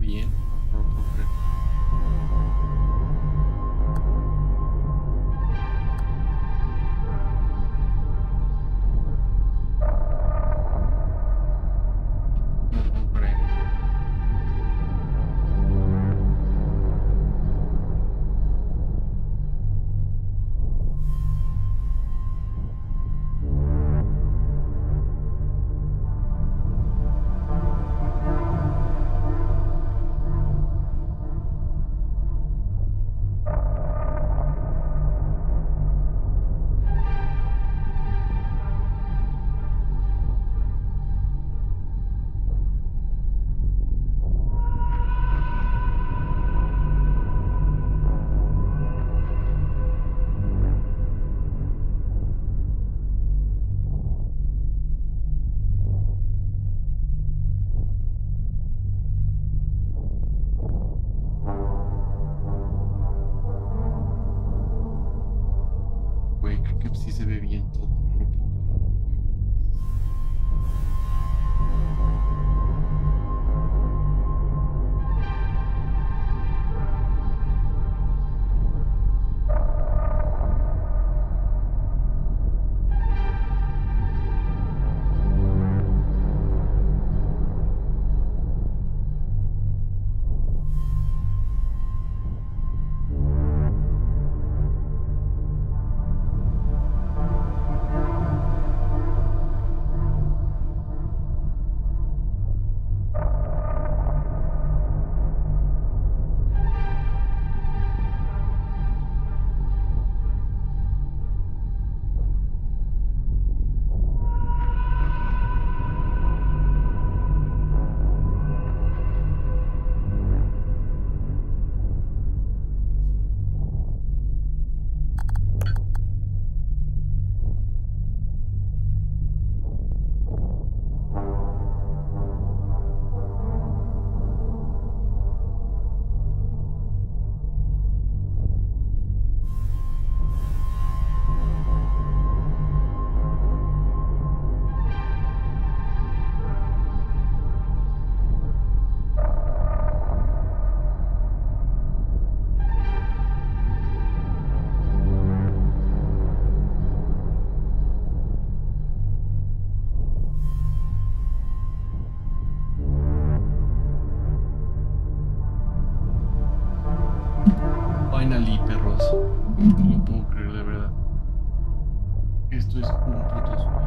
bien. No, no lo puedo creer. No lo puedo creer. Güey, creo que sí se ve bien todo. No lo puedo creer. Finally, perros. No lo puedo creer, de verdad. Esto es un puto sueño.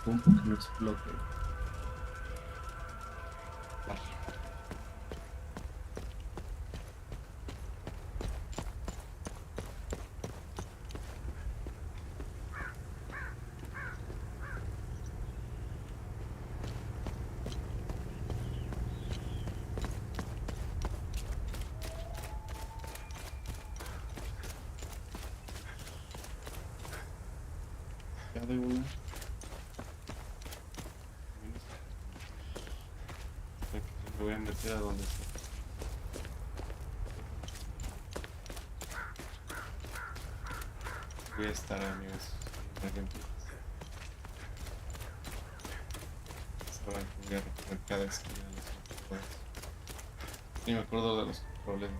Compu que no explote. Ya de una. Me voy a meter a donde está. Voy a estar, amigos. Argentinos. Sabrán que voy a recorrer cada esquina de los controles. Ni me acuerdo de los problemas.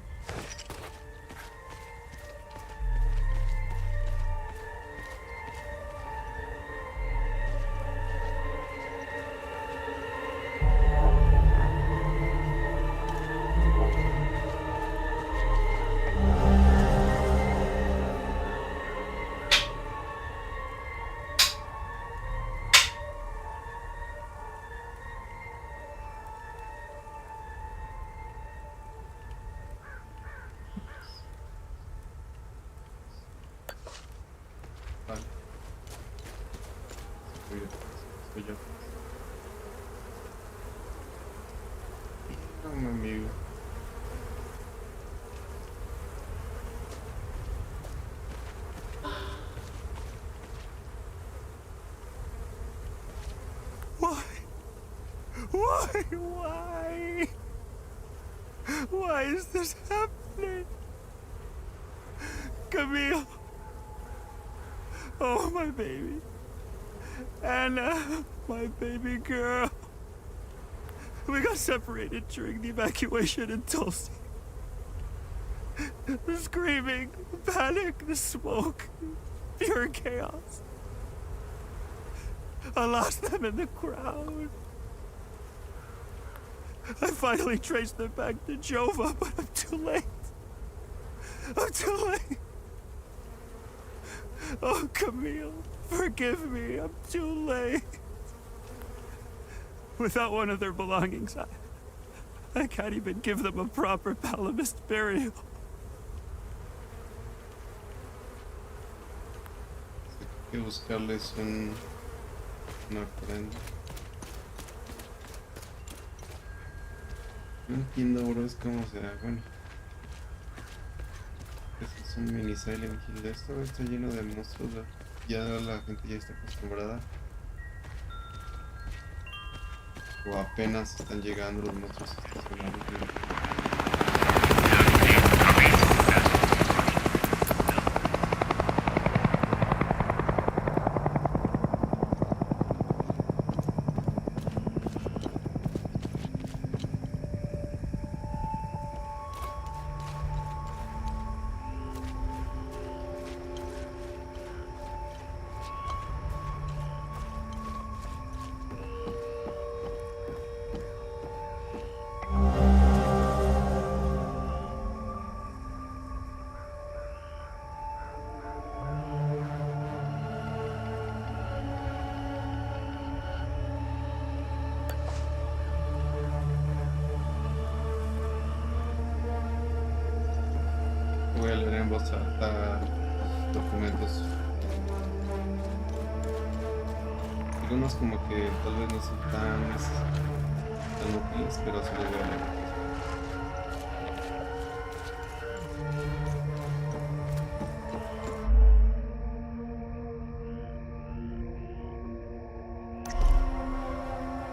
coyotes. No, mi amigo. Why? Why? Why is this happening? Camille. Oh, my baby. Anna, my baby girl. We got separated during the evacuation in Tulsi. The screaming, the panic, the smoke, pure chaos. I lost them in the crowd. I finally traced them back to Jova, but I'm too late. I'm too late. Oh, Camille, forgive me. I'm too late. Without one of their belongings, I can't even give them a proper Palamist burial. Hay que buscarles una ofrenda. No entiendo, bro, es como sea, bueno. Este es un mini Silent Hill. Esto está lleno de monstruos. Ya la gente ya está acostumbrada. O apenas están llegando los monstruos estacionarios. Voy a leer en voz alta los documentos. Algunos como que tal vez no son tan útiles, pero sí los voy a leer.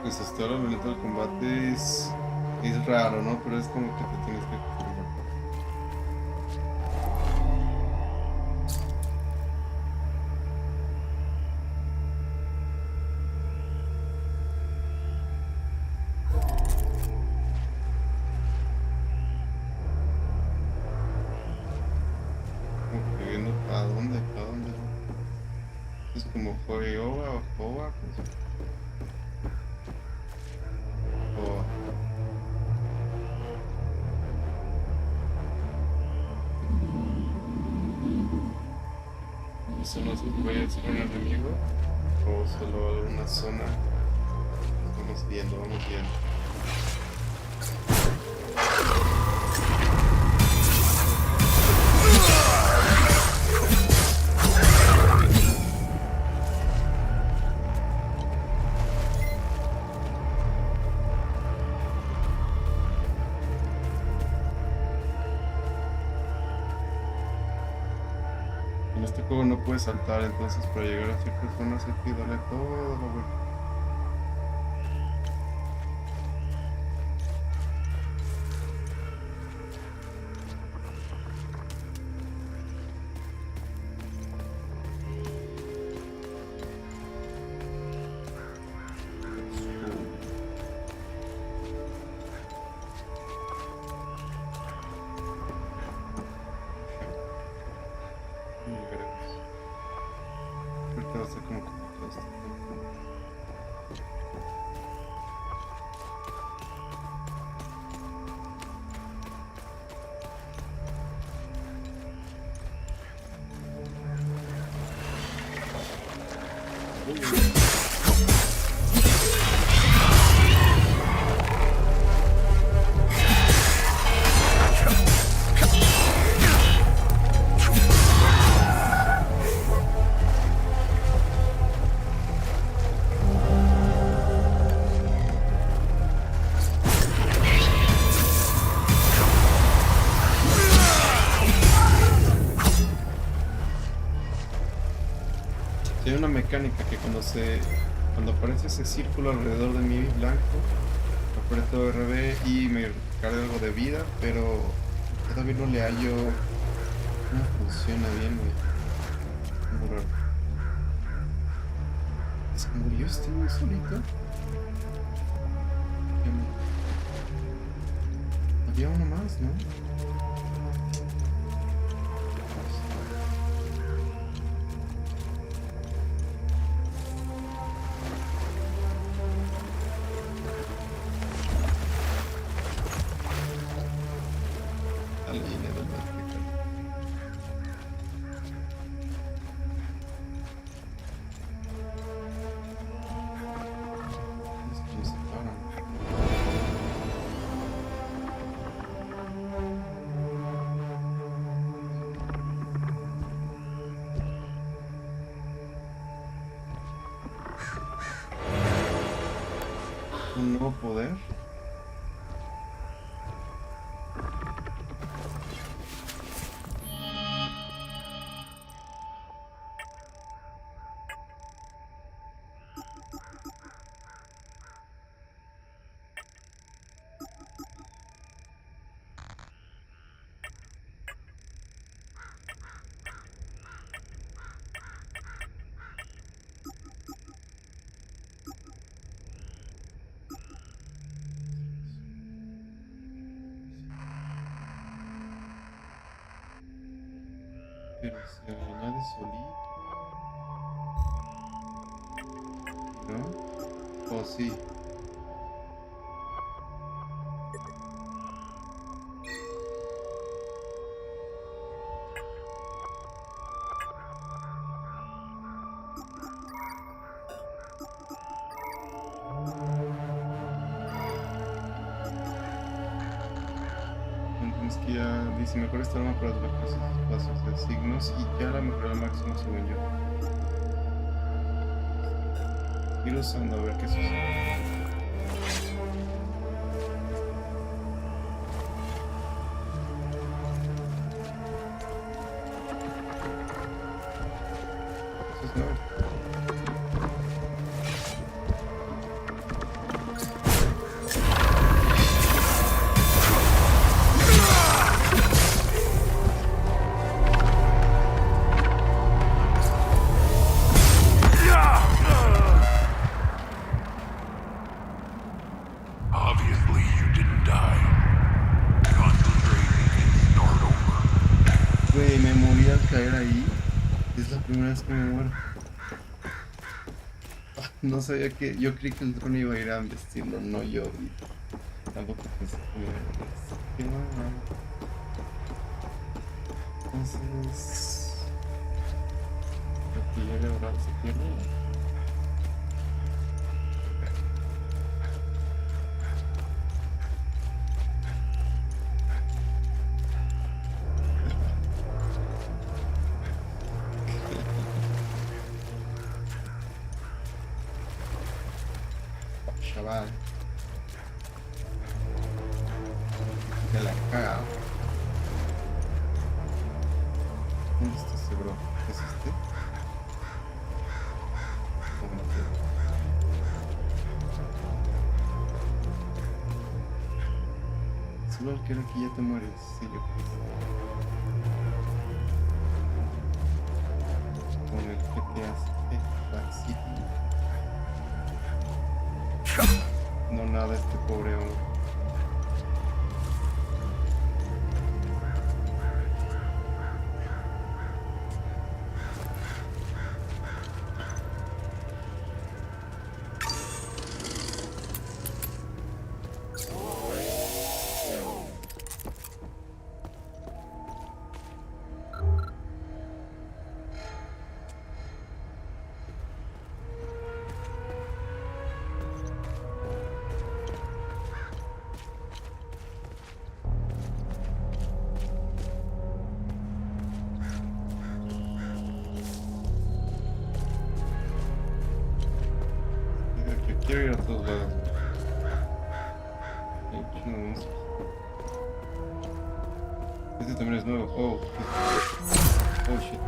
Pues hasta ahora el momento del combate es raro, ¿no? Pero es como que te tienes que acostumbrar. Viendo para dónde. Es como Joa o Joa, pues. Joa. ¿Eso no se puede ser un enemigo? ¿O solo una zona? Vamos viendo. En este juego no puedes saltar, entonces para llegar a ciertas zonas hay que darle toda la vuelta. Ahorita va a ser como que todo esto. Tiene una mecánica que cuando aparece ese círculo alrededor de mi blanco, aprieto RB y me carga algo de vida, pero todavía no le hallo cómo funciona bien, güey. Muy raro. ¿Se murió este güey solito? Había uno más, ¿no? La línea del vertical. Es que se paran. Un nuevo poder. Pero se añade solito, ¿no? Oh, sí. Es que ya dice mejor esta arma para desbloquear esos espacios de signos y ya la mejoré al máximo según yo. Ir usando a ver qué sucede. Eso es nuevo. Obviously, you didn't die. Concentrate and start over. Güey, me morí al caer ahí. Es la primera vez que me muero. No sabía que... Yo creí que el dron iba a ir a vestirlo, no yo. Y tampoco pensé que me iba a morir. Qué mal. Entonces... ¿artillería oral se pierde? Chaval. Se la he cagado. ¿Dónde está ese bro? ¿Es este? ¿Cómo que? Solo al que era aquí ya te mueres. Sí, yo creo. Con el GTA Vice City. No nada, este pobre hombre. Quiero ir a todos lados. Hay un chingo de monstruos. Este también es nuevo. Oh, oh shit.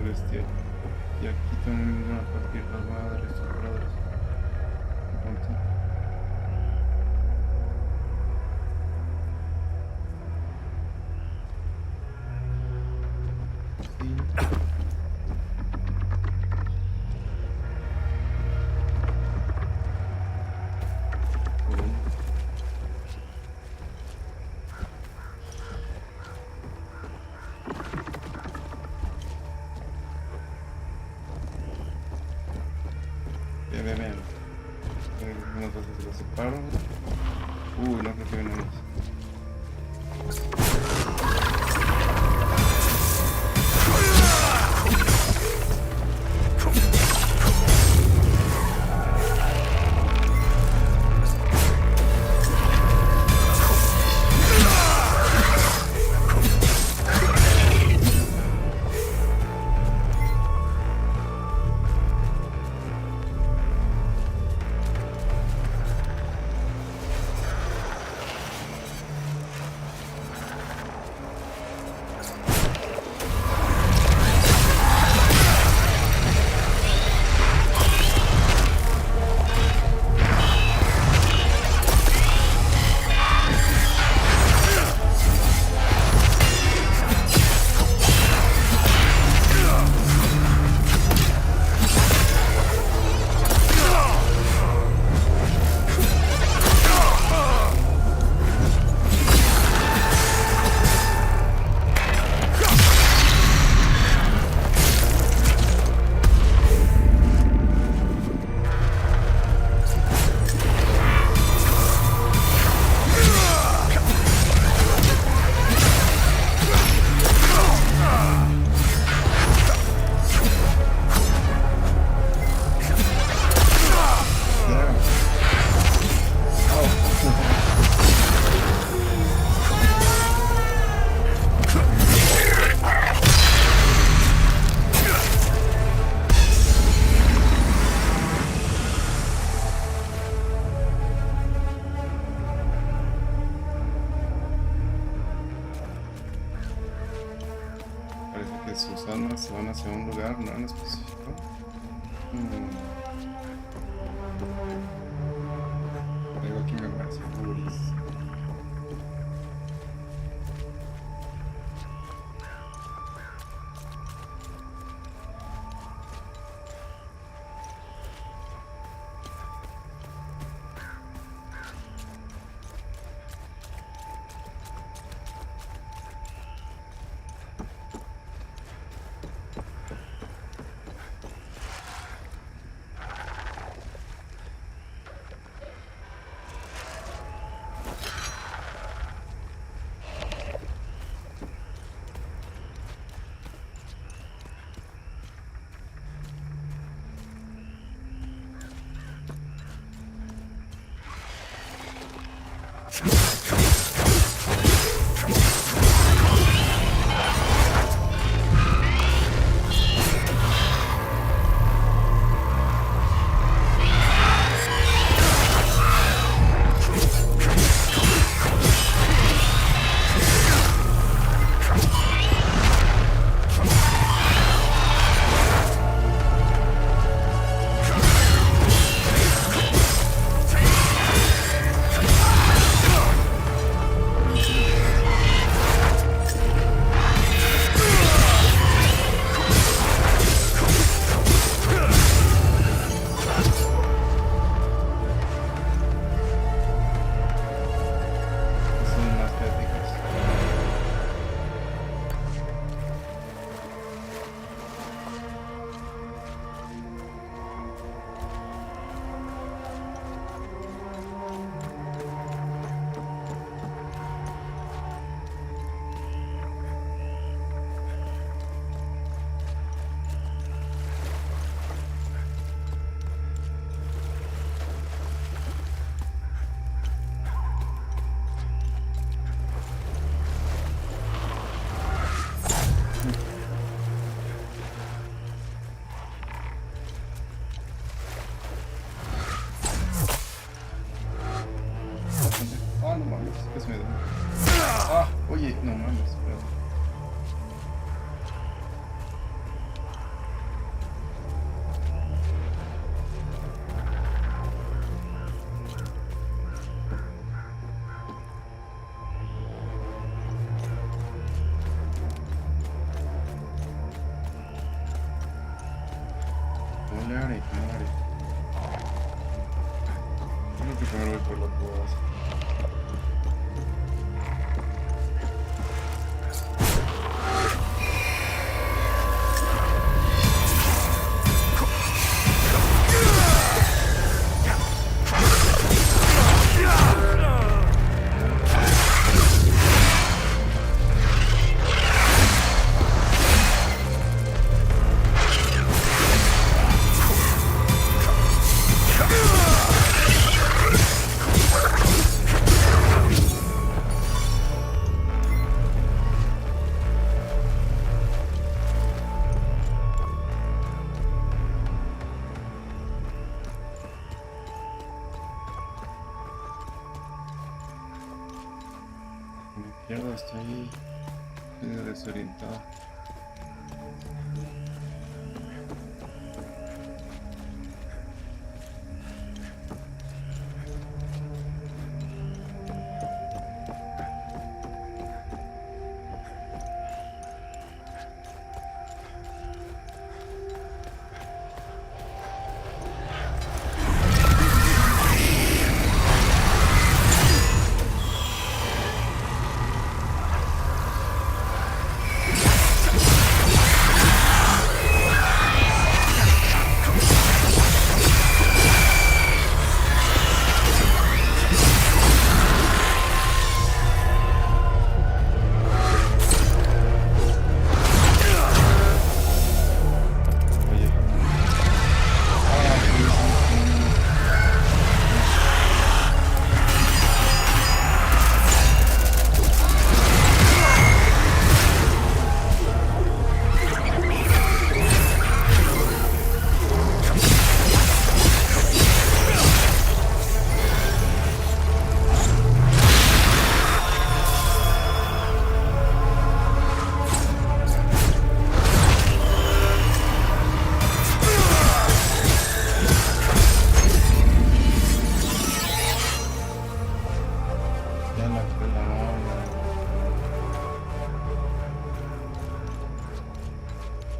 celestial. Y aquí también van a partir las madres, sus brothers. Ponte. Sí. Vean. Unas veces se los separo. Uy, no creo que vienen más. Sus almas se van hacia un lugar no en específico. Traigo aquí memoria, seguris. Es medio. Ah, oye, no mames, espera. muere, que muere. Yo creo que primero voy por las bodas. Mierda, estoy medio desorientado.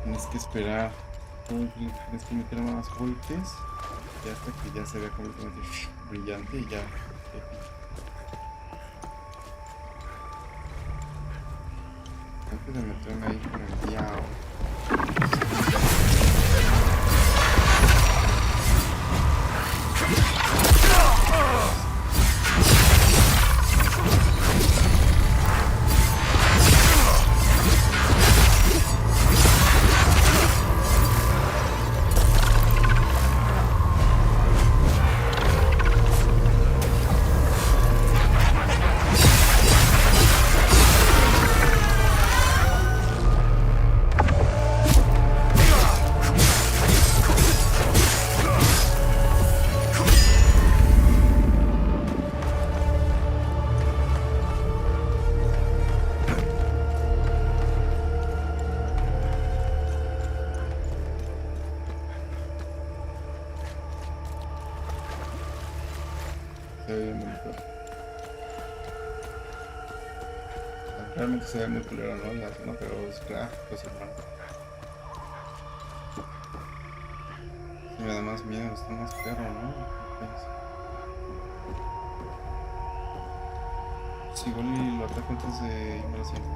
Tienes que esperar, tienes que meter más golpes y hasta que ya se vea completamente brillante y ya. Antes de meterme ahí con el diablo. Se ve bien bonito. Realmente se ve muy culero, ¿no? La zona, pero es gráficos, hermano. Sí, me da más miedo, está más perro, ¿no? Si igual y lo ataco antes de irme a la siguiente.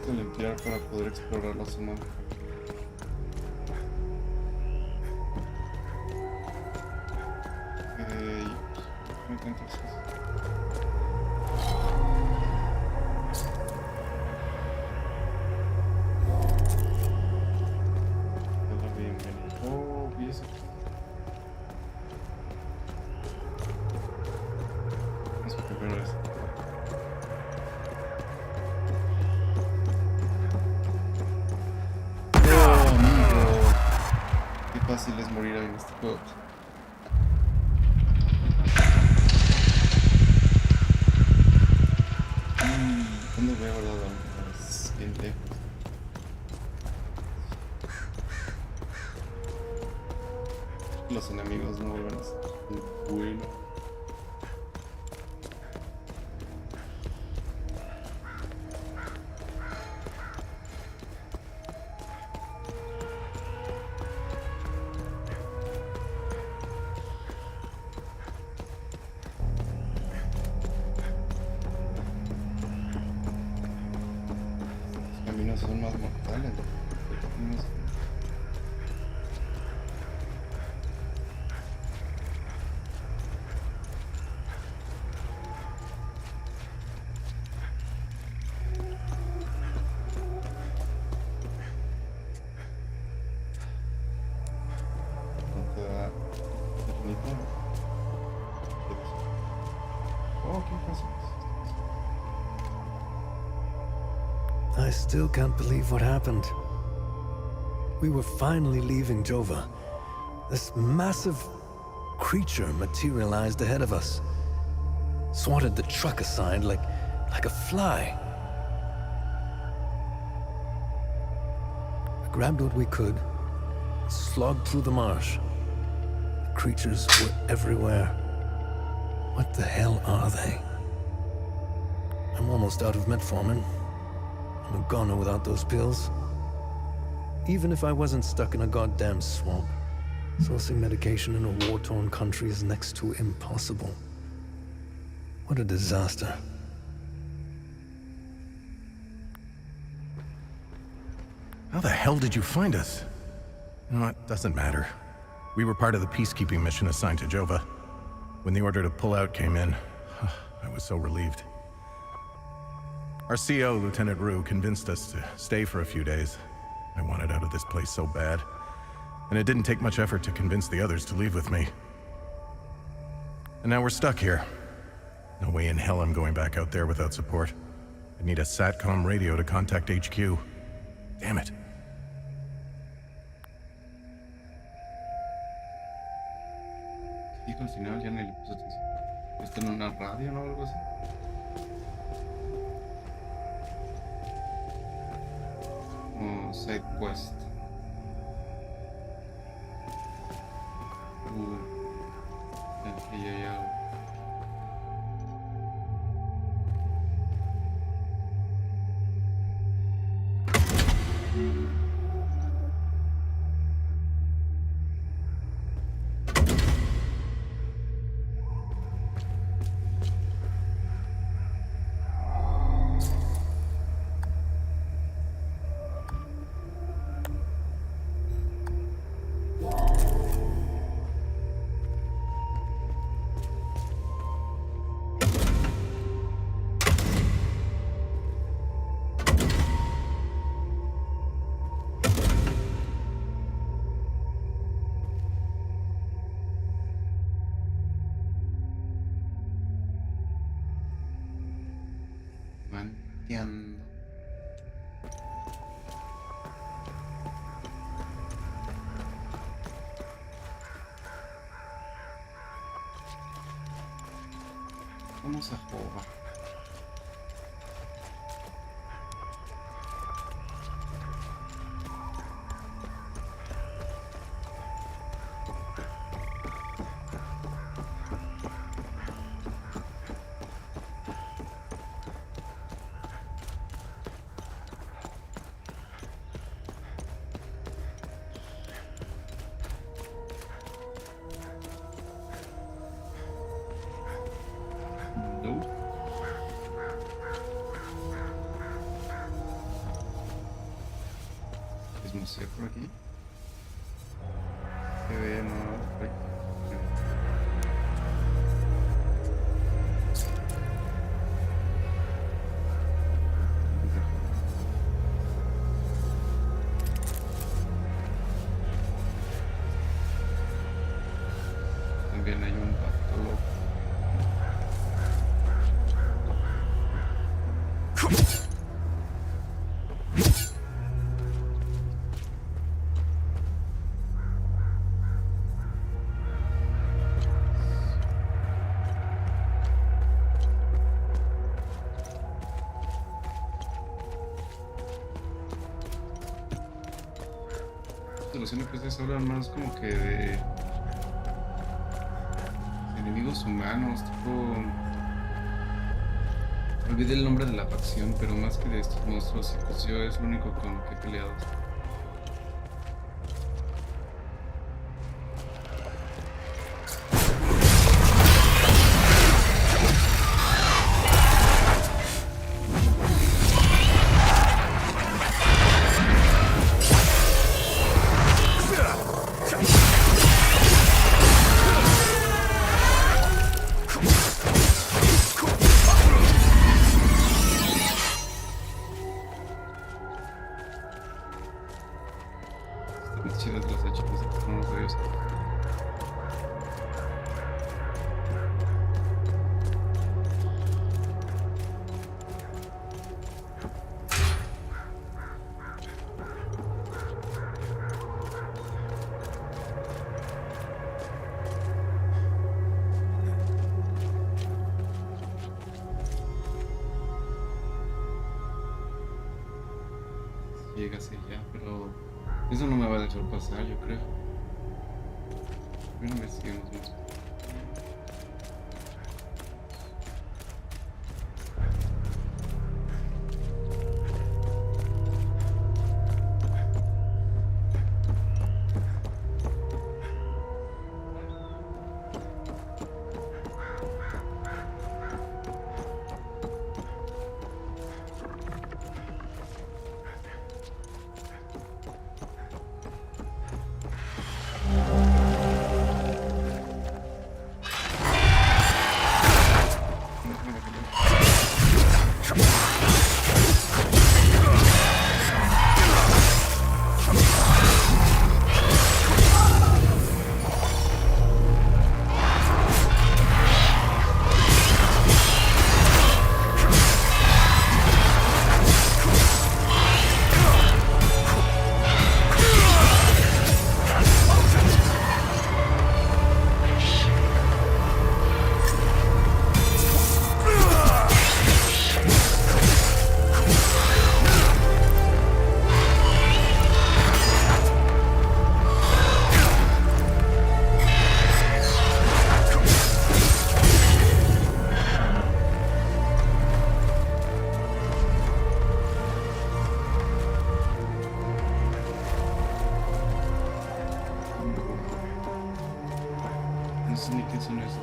Limpiar para poder explorar la zona. ¿Me encuentras eso? primero eso. Oh, amigo. Qué fácil es morir en este juego. ¿Dónde voy a guardar las bien lejos? Los enemigos no vuelven a ser buenos. Los caminos son más mortales. Oh, qué fácil. I still can't believe what happened. We were finally leaving Jova. This massive creature materialized ahead of us. Swatted the truck aside like a fly. I grabbed what we could, slogged through the marsh. The creatures were everywhere. What the hell are they? I'm almost out of metformin. I'm a goner without those pills. Even if I wasn't stuck in a goddamn swamp, sourcing medication in a war-torn country is next to impossible. What a disaster. How the hell did you find us? You know, it doesn't matter. We were part of the peacekeeping mission assigned to Jova. When the order to pull out came in, I was so relieved. Our CO, Lieutenant Rue, convinced us to stay for a few days. I wanted out of this place so bad. And it didn't take much effort to convince the others to leave with me. And now we're stuck here. No way in hell I'm going back out there without support. I need a SATCOM radio to contact HQ. Damn it. Dijo al final, ya ni le puse atención. ¿Está en una radio o algo así? Como side quest. Aquí hay algo. Entiendo. Vamos a jugar. No sé por aquí. Se ve nada por aquí. También hay un pato loco. Los NPCs hablan más como que de enemigos humanos, tipo... Olvidé el nombre de la facción, pero más que de estos monstruos, y pues yo es lo único con lo que he peleado. Chidas las hechas, no los veo. Llegas allá, pero eso no me va a dejar pasar, yo creo. Bueno, investigamos más. No sé ni qué son esos.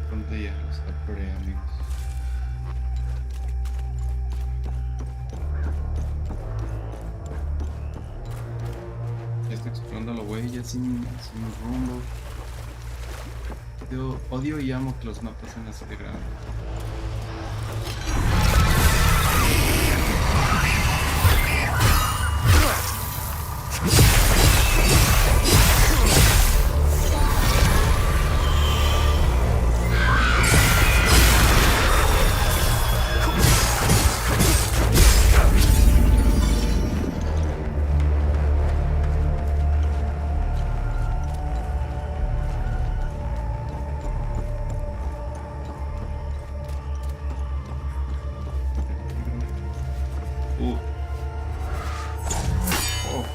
¿Dónde ya los aporé, amigos? Ya estoy explorando la huella sin rumbo. Yo odio y amo que los mapas sean así de grandes.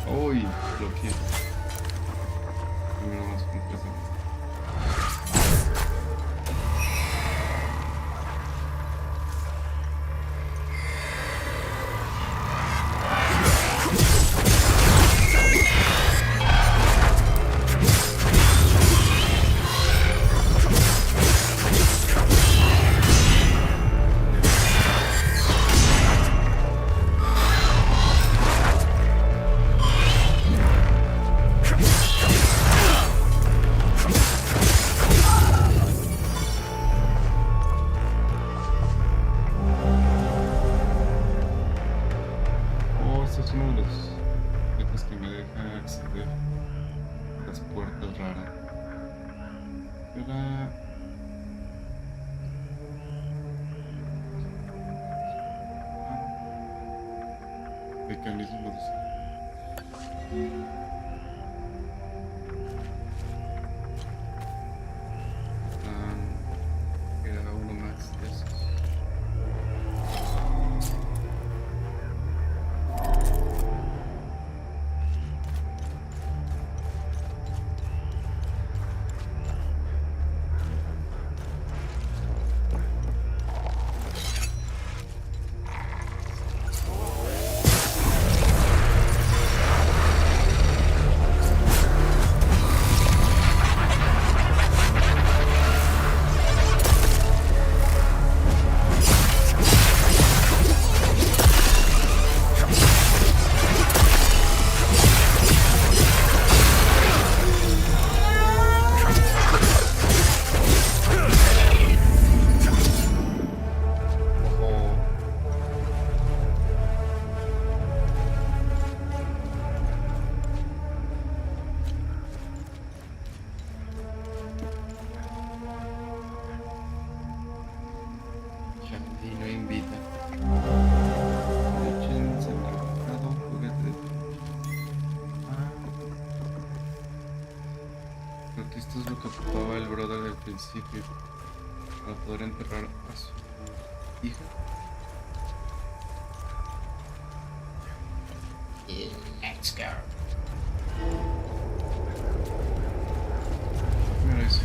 Uy, bloqueé. Primero más complejo. Este es uno de los es que me deja acceder a las puertas raras. Era... mecanismo de... Queda uno más de esos. Y no invita. Échense al mercado, juguete de... Creo que esto es lo que ocupaba el brother del principio para poder enterrar a su hija. Let's go. Mira eso.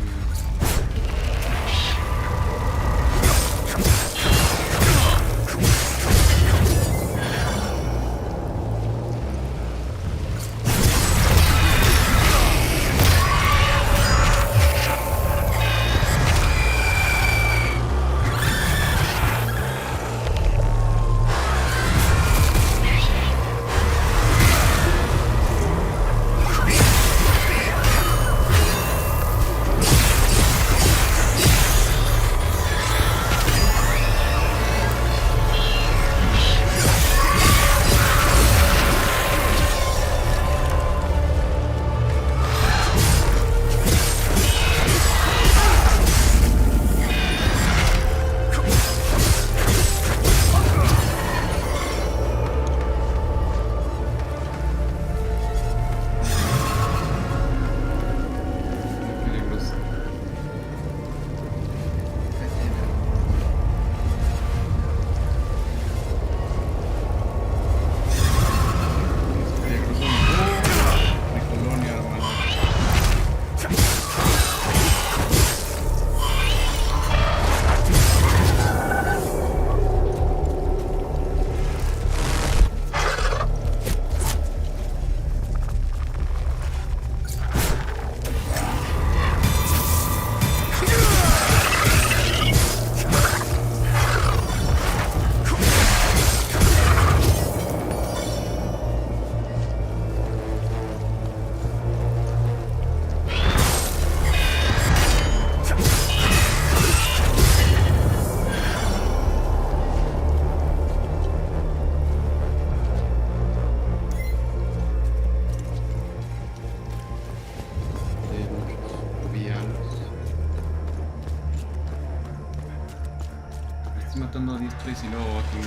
Matando a diestra y si no aquí.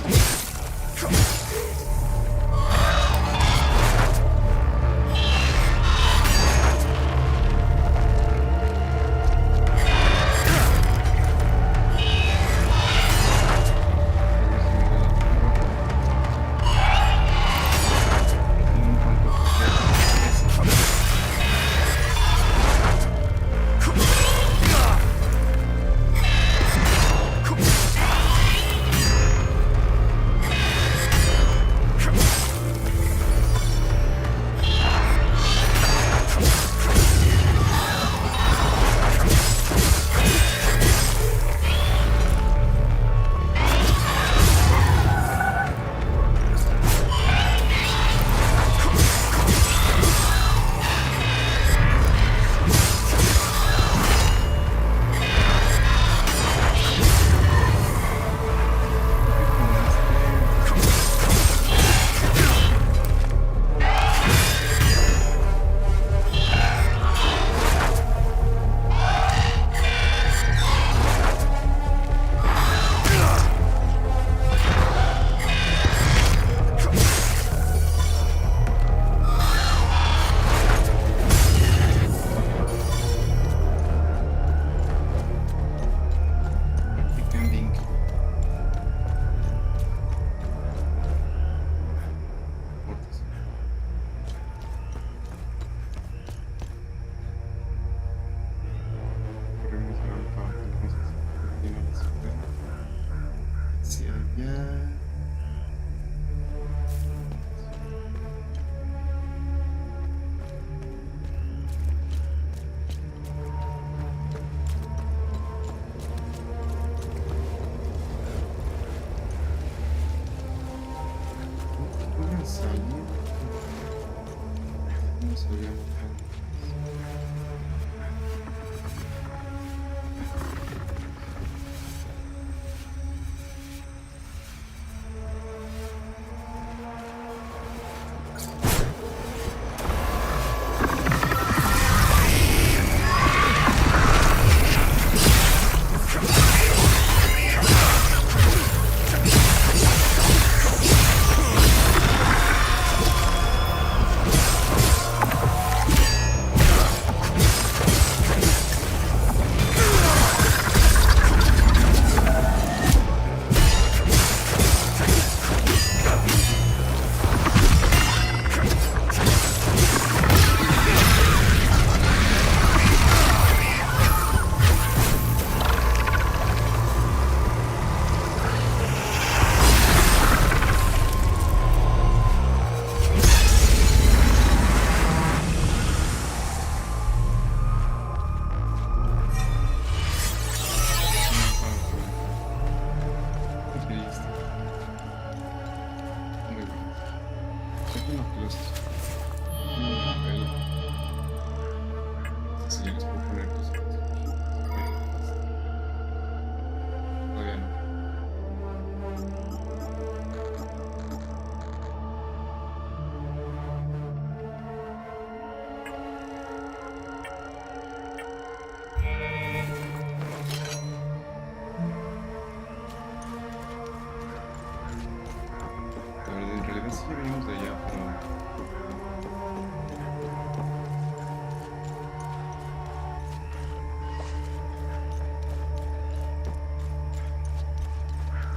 salir. No sabíamos antes. Sí, venimos de allá, pero...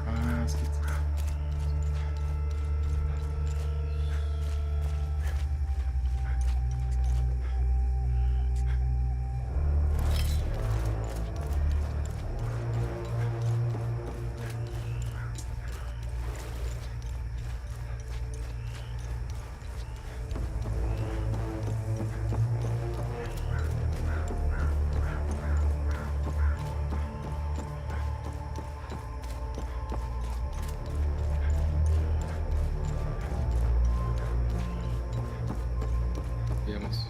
Ah, es que... Veamos.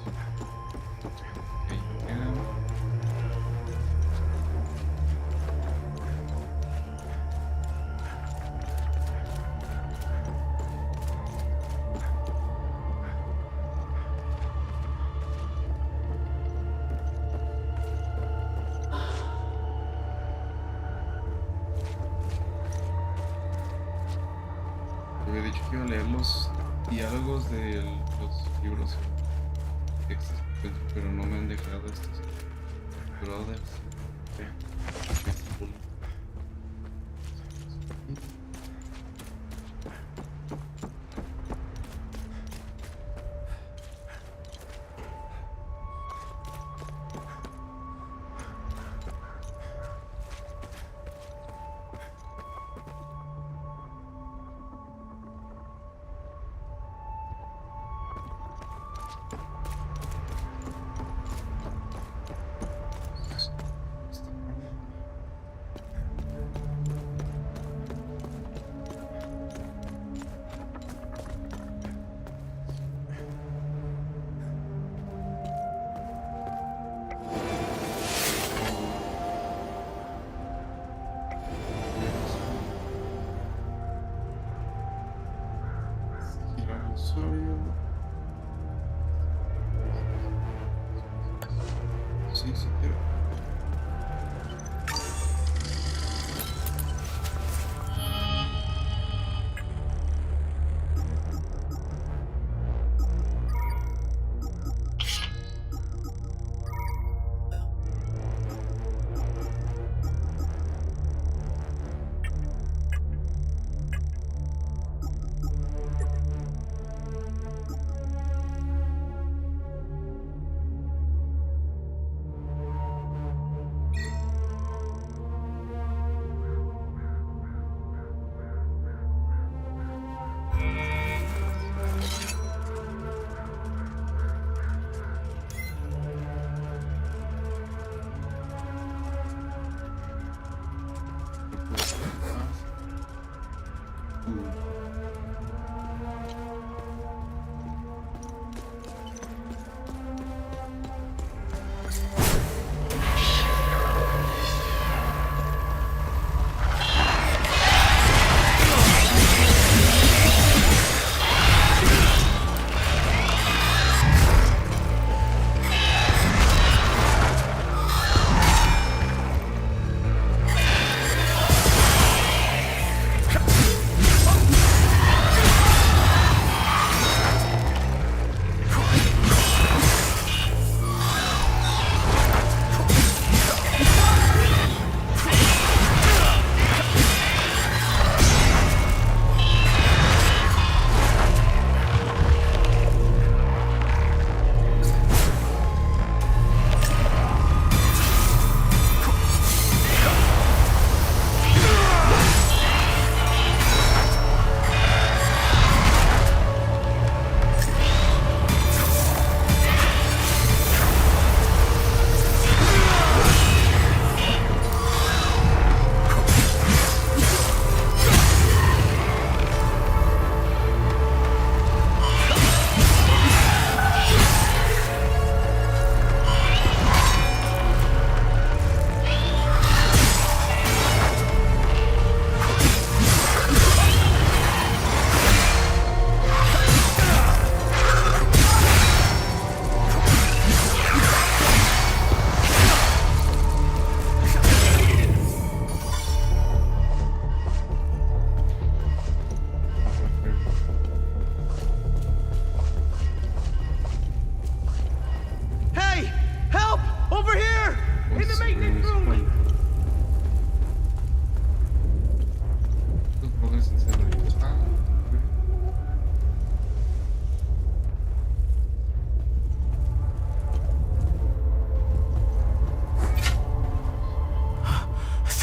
Había dicho que iba a leer los diálogos de los libros textos, pero no me han dejado estos brothers. Sí, sí, quiero.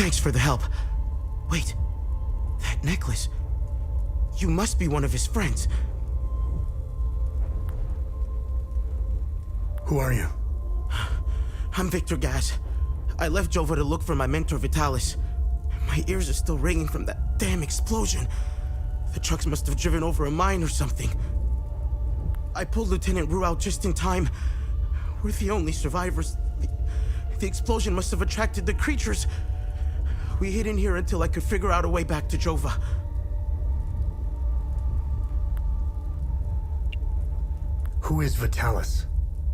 Thanks for the help. Wait, that necklace. You must be one of his friends. Who are you? I'm Victor Gaz. I left Jova to look for my mentor Vitalis. My ears are still ringing from that damn explosion. The trucks must have driven over a mine or something. I pulled Lieutenant Rue out just in time. We're the only survivors. The explosion must have attracted the creatures. We hid in here until I could figure out a way back to Jova. Who is Vitalis?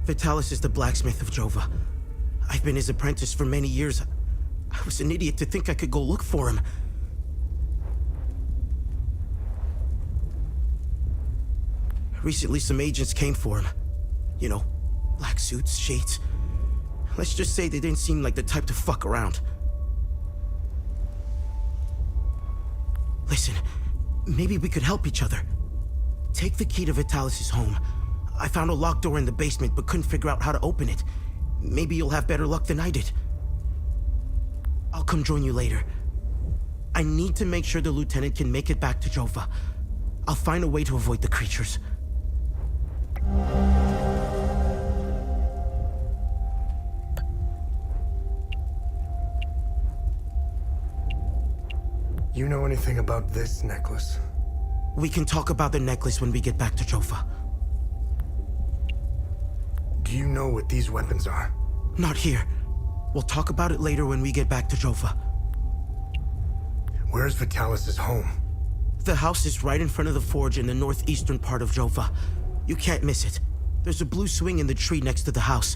Vitalis is the blacksmith of Jova. I've been his apprentice for many years. I was an idiot to think I could go look for him. Recently, some agents came for him. You know, black suits, shades. Let's just say they didn't seem like the type to fuck around. Listen, maybe we could help each other. Take the key to Vitalis' home. I found a locked door in the basement, but couldn't figure out how to open it. Maybe you'll have better luck than I did. I'll come join you later. I need to make sure the lieutenant can make it back to Jova. I'll find a way to avoid the creatures. You know anything about this necklace? We can talk about the necklace when we get back to Jova. Do you know what these weapons are? Not here. We'll talk about it later when we get back to Jova. Where's Vitalis' home? The house is right in front of the forge in the northeastern part of Jova. You can't miss it. There's a blue swing in the tree next to the house.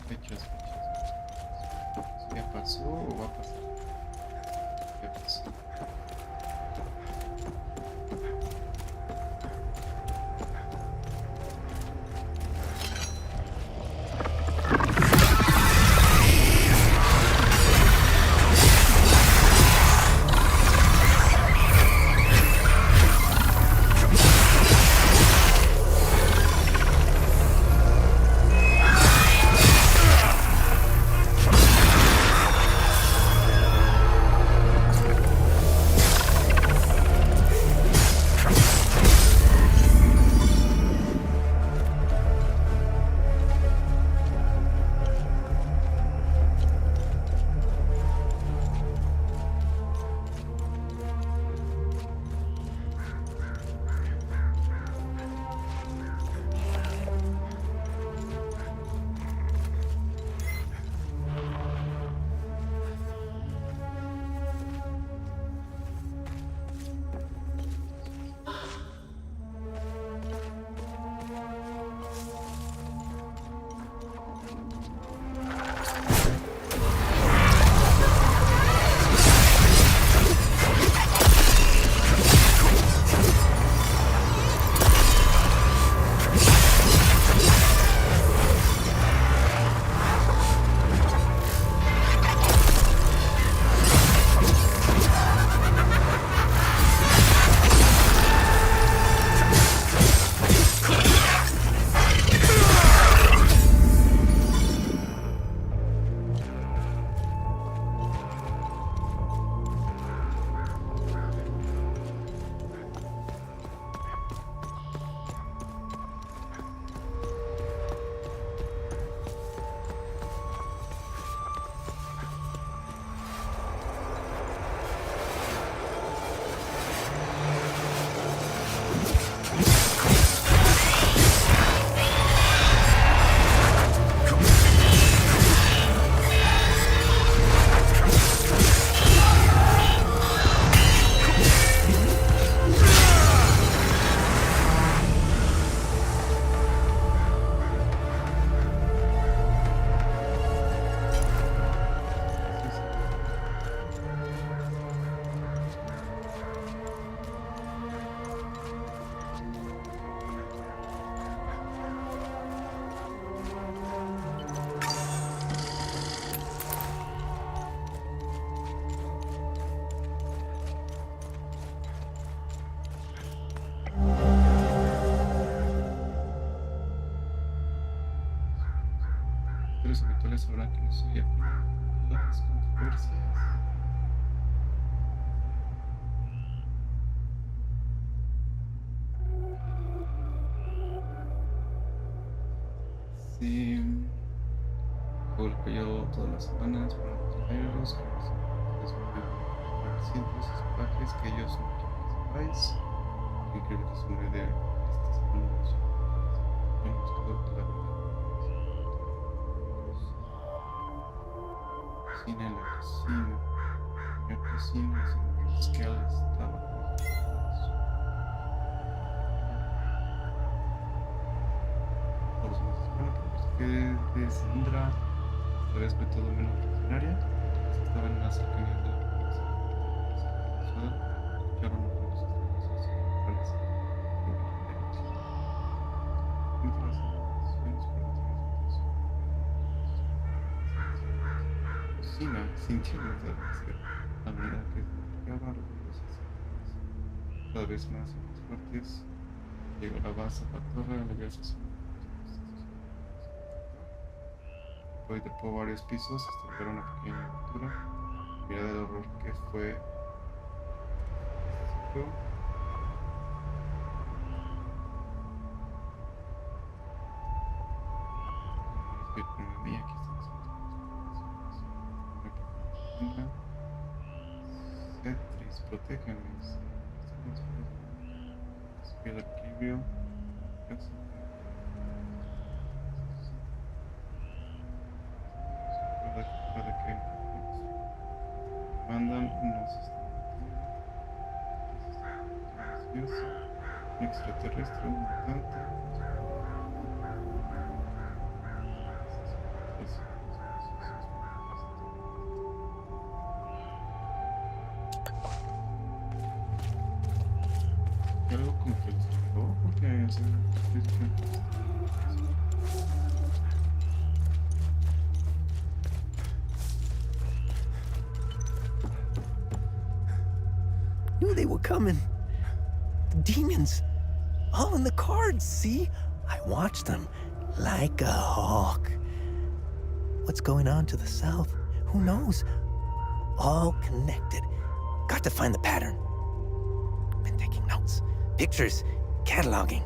Fechas. ¿Qué pasó o va a pasar? ¿Qué pasó? familiares sabrán que no soy afín a las controversias. Sí, golpeo yo todas las semanas para los estereos, que es muy recientes pajes que ellos no quieren que sepáis. Increíble que se me de estas manos. Bueno, es que la verdad. Cocina en la cocina. Mi cocina, es que él estaba. Por eso que de Sandra, esta vez método menos ordinaria, estaba en la cercanía de la ciudad, escucharon los ruidos extraños cocina, sintiendo la manera que golpeaba los ruidos cada vez más y más fuertes. Llegó la base a la torre, la casa. Hoy trepó varios pisos hasta llegar a una pequeña abertura. Mira del horror que fue. Aquí estamos. Cetris, protégeme. El arquivio. Recuerda que mandan unos un extraterrestre, un mutante. Algo como que los pegó, porque Knew they were coming. The demons. All in the cards, see? I watched them like a hawk. What's going on to the south? Who knows? All connected. Got to find the pattern. Been taking notes, pictures, cataloging.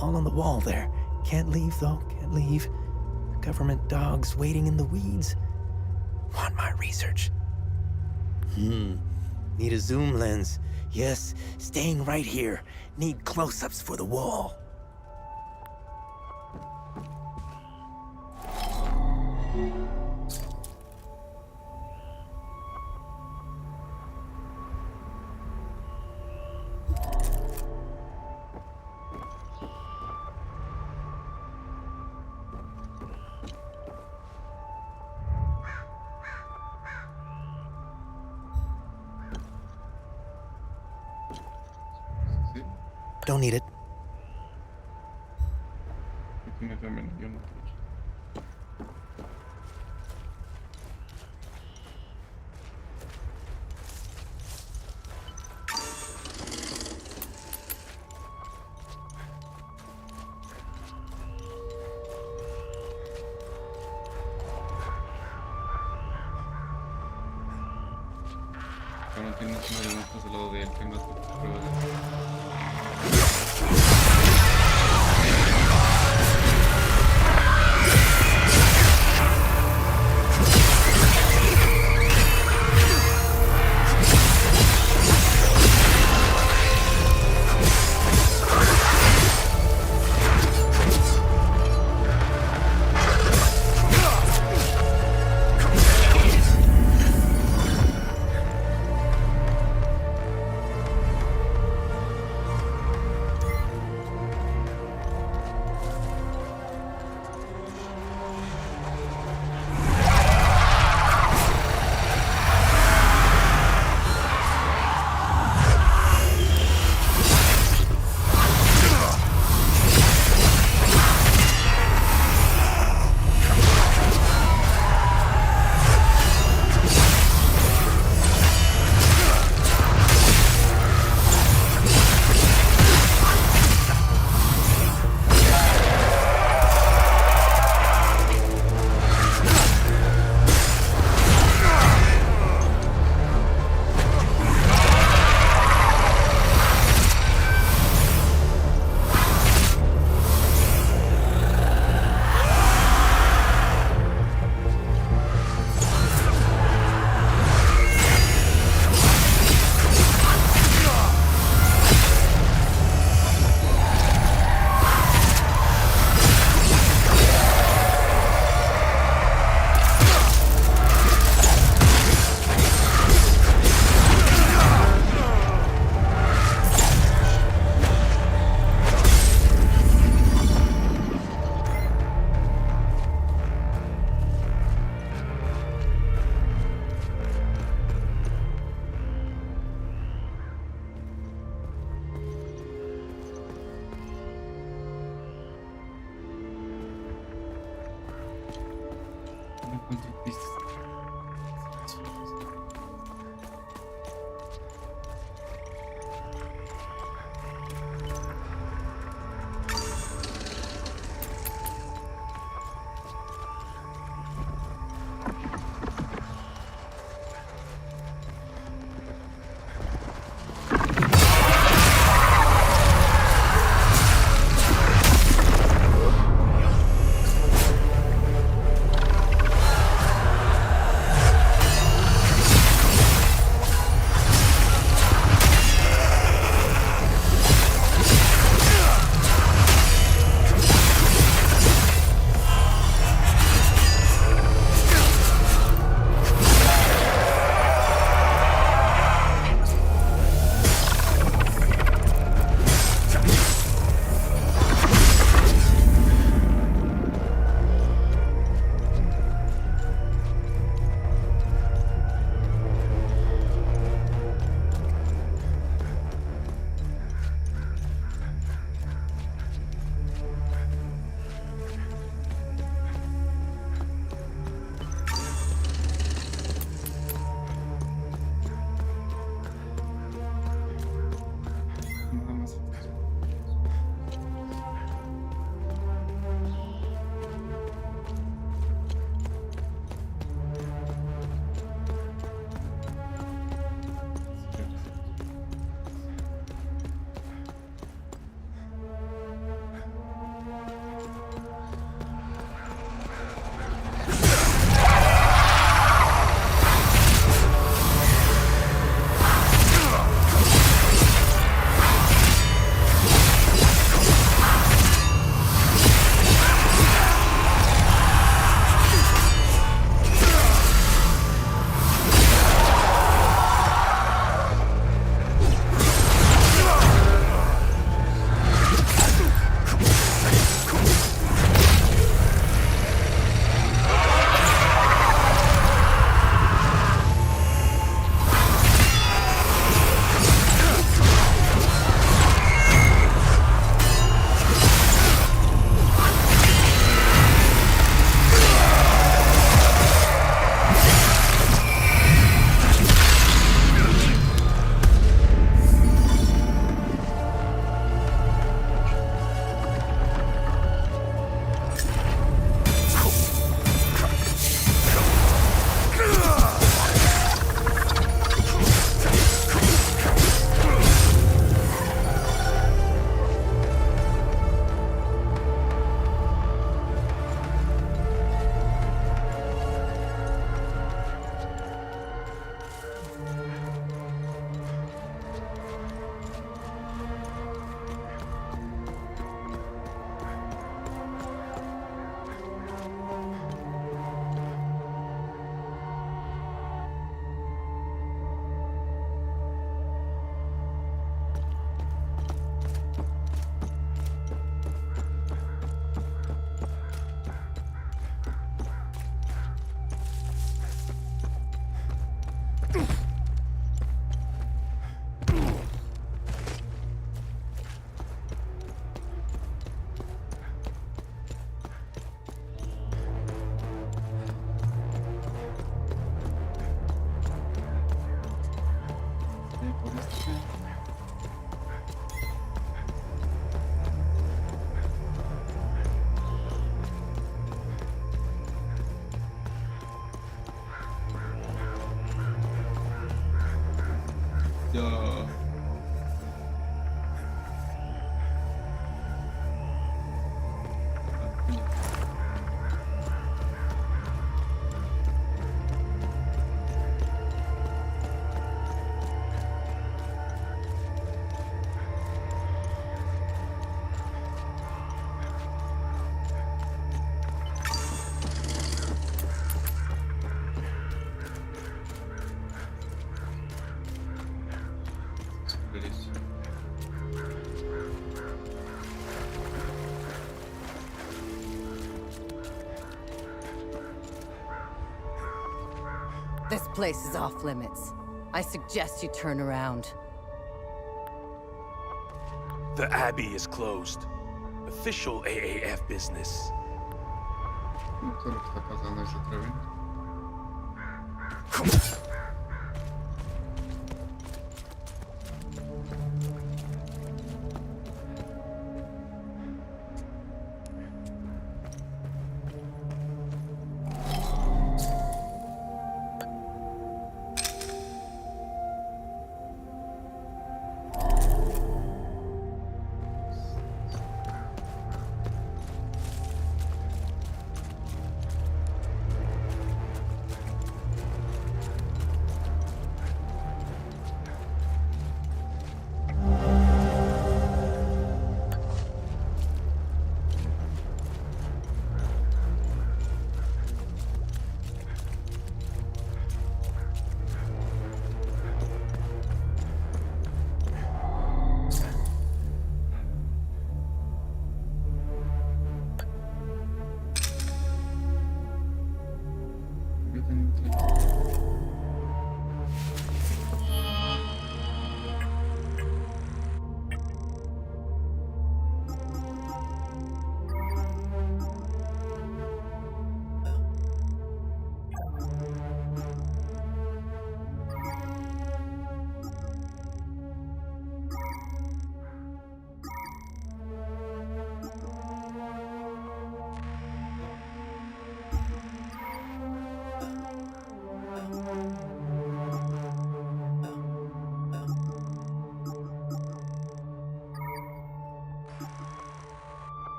All on the wall there. Can't leave, though, can't leave. Government dogs waiting in the weeds. Want my research. Need a zoom lens. Yes, staying right here. Need close-ups for the wall. Don't need it. Yo no Ahora tienes una de notas del lado de él que más pruebas. Feliz. This place is off limits. I suggest you turn around. The Abbey is closed. Official AAF business. No sé lo que está pasando y se atreven.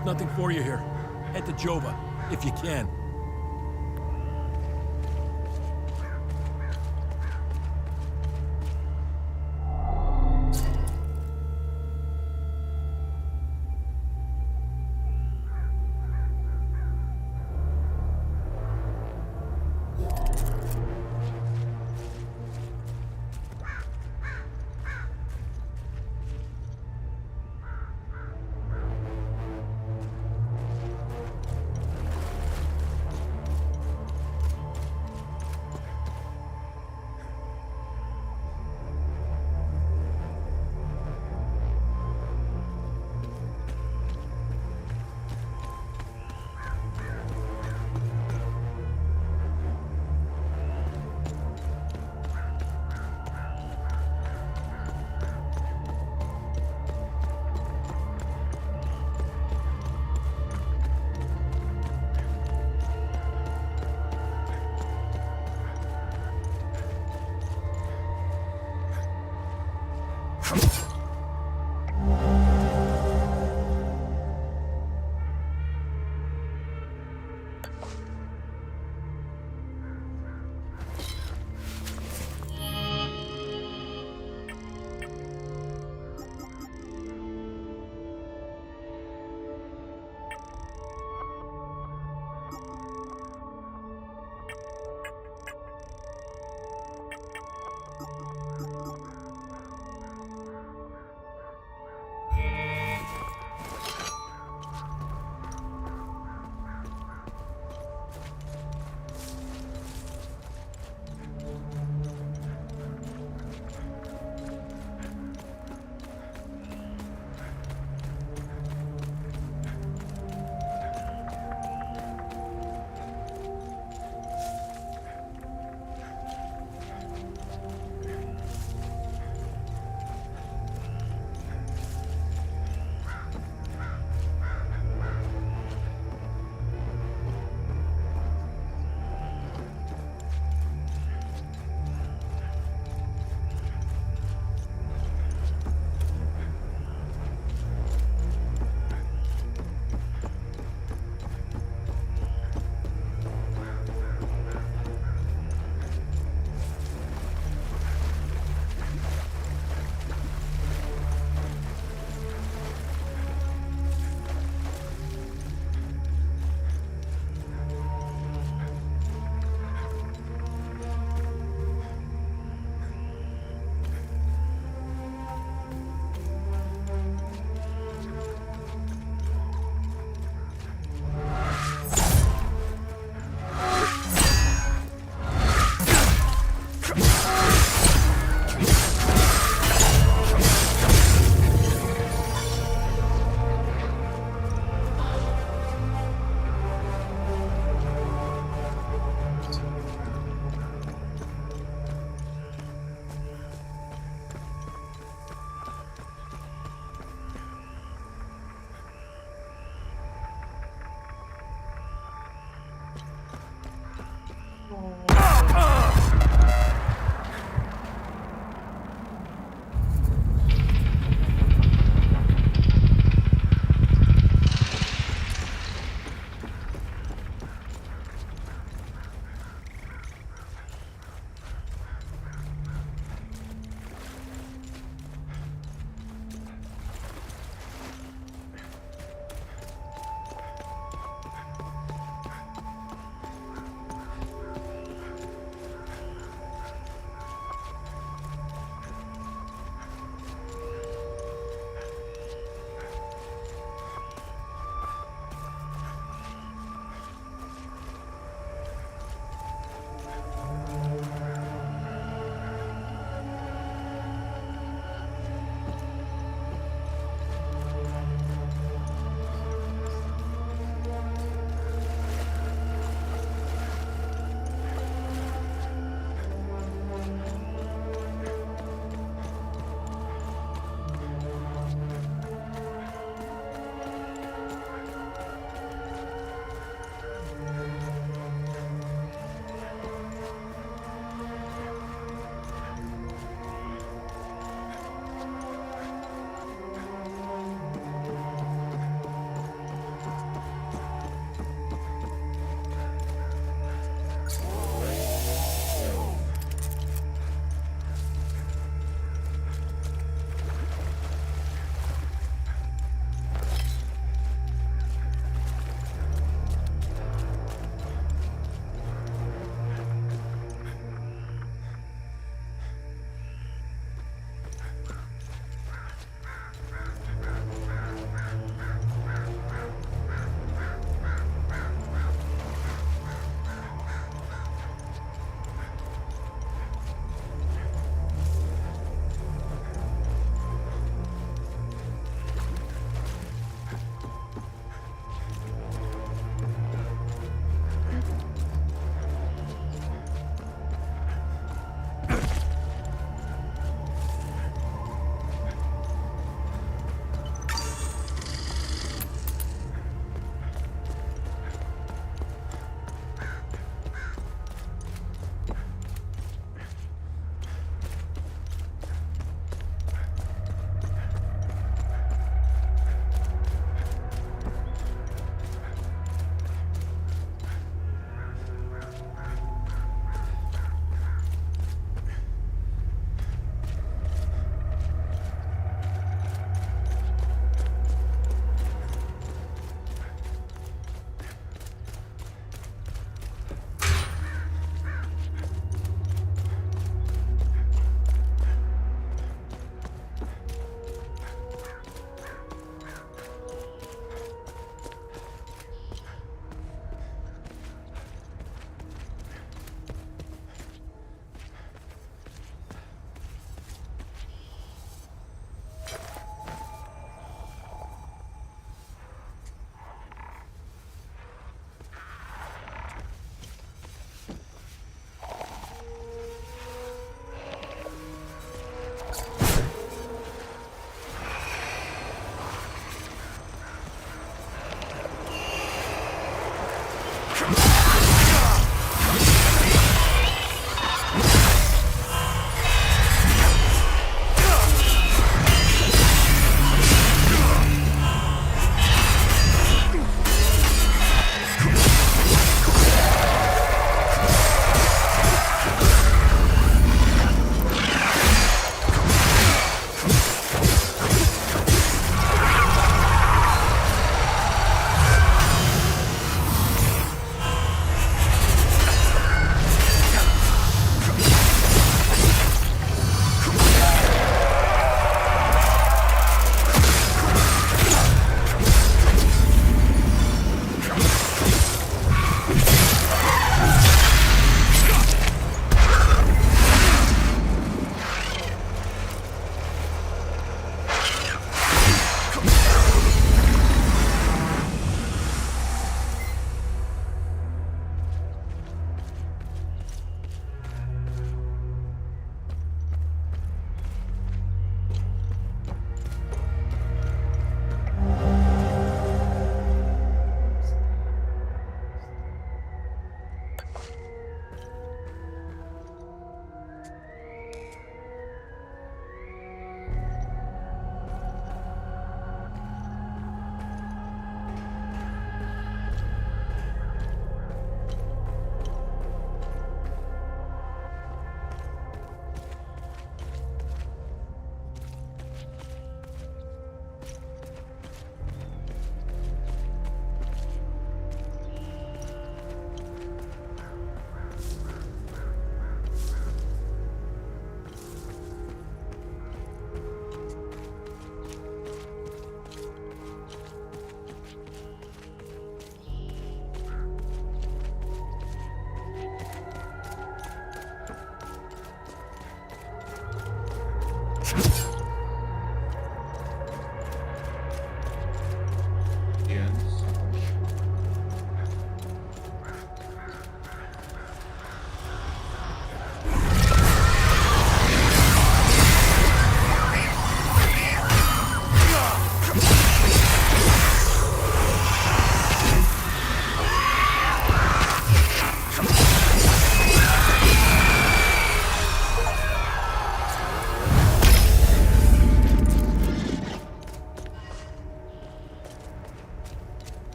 There's nothing for you here. Head to Jova, if you can.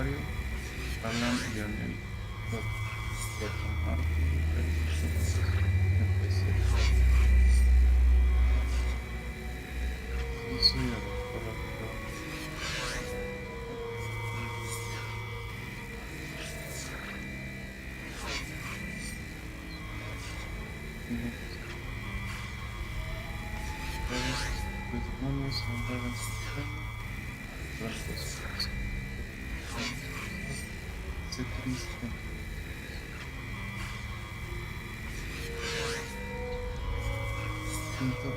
aniversario, Alan y Lionel lo tomaron. Sí, soy de doctora, los demonios andaban surgiendo durante los años. Se triste. Siento.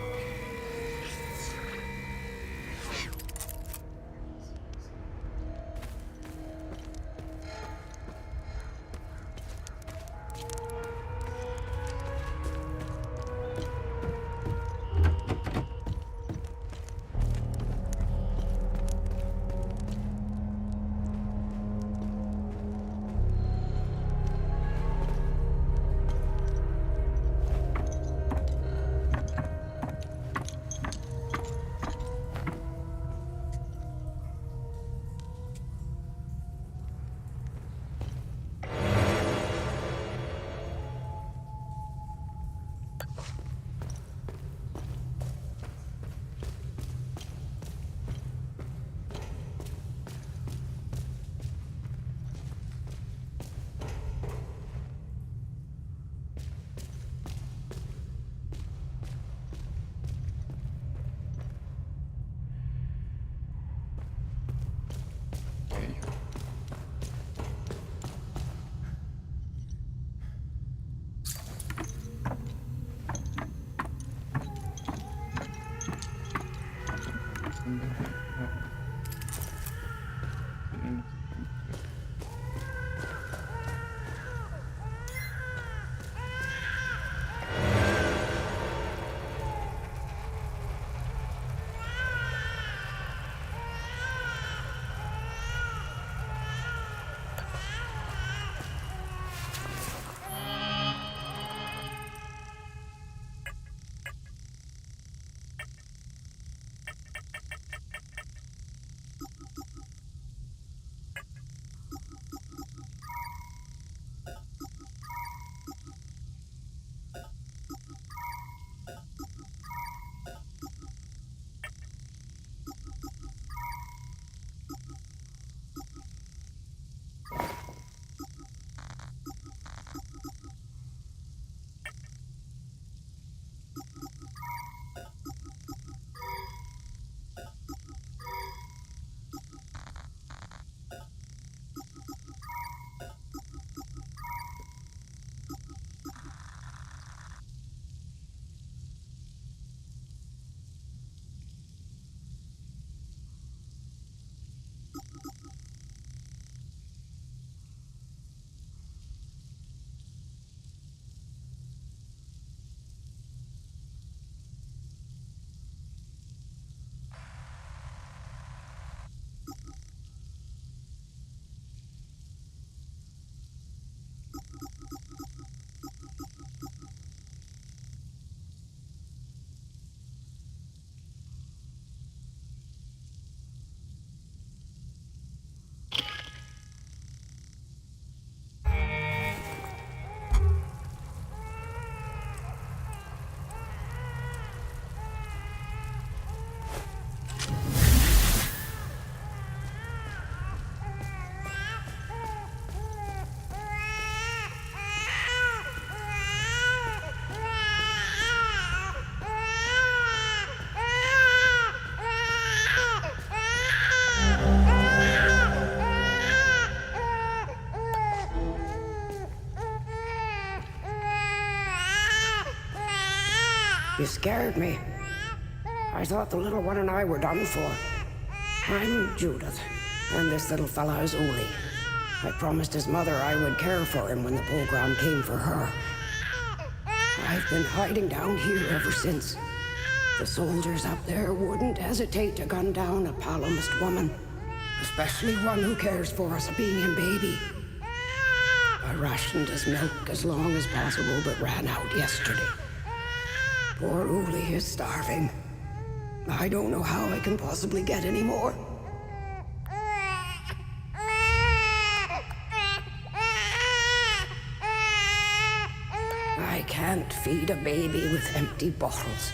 You scared me. I thought the little one and I were done for. I'm Judith, and this little fella is Uli. I promised his mother I would care for him when the program came for her. I've been hiding down here ever since. The soldiers up there wouldn't hesitate to gun down a palomist woman, especially one who cares for us, a being and baby. I rationed his milk as long as possible, but ran out yesterday. Poor Uli is starving. I don't know how I can possibly get any more. can't feed a baby with empty bottles.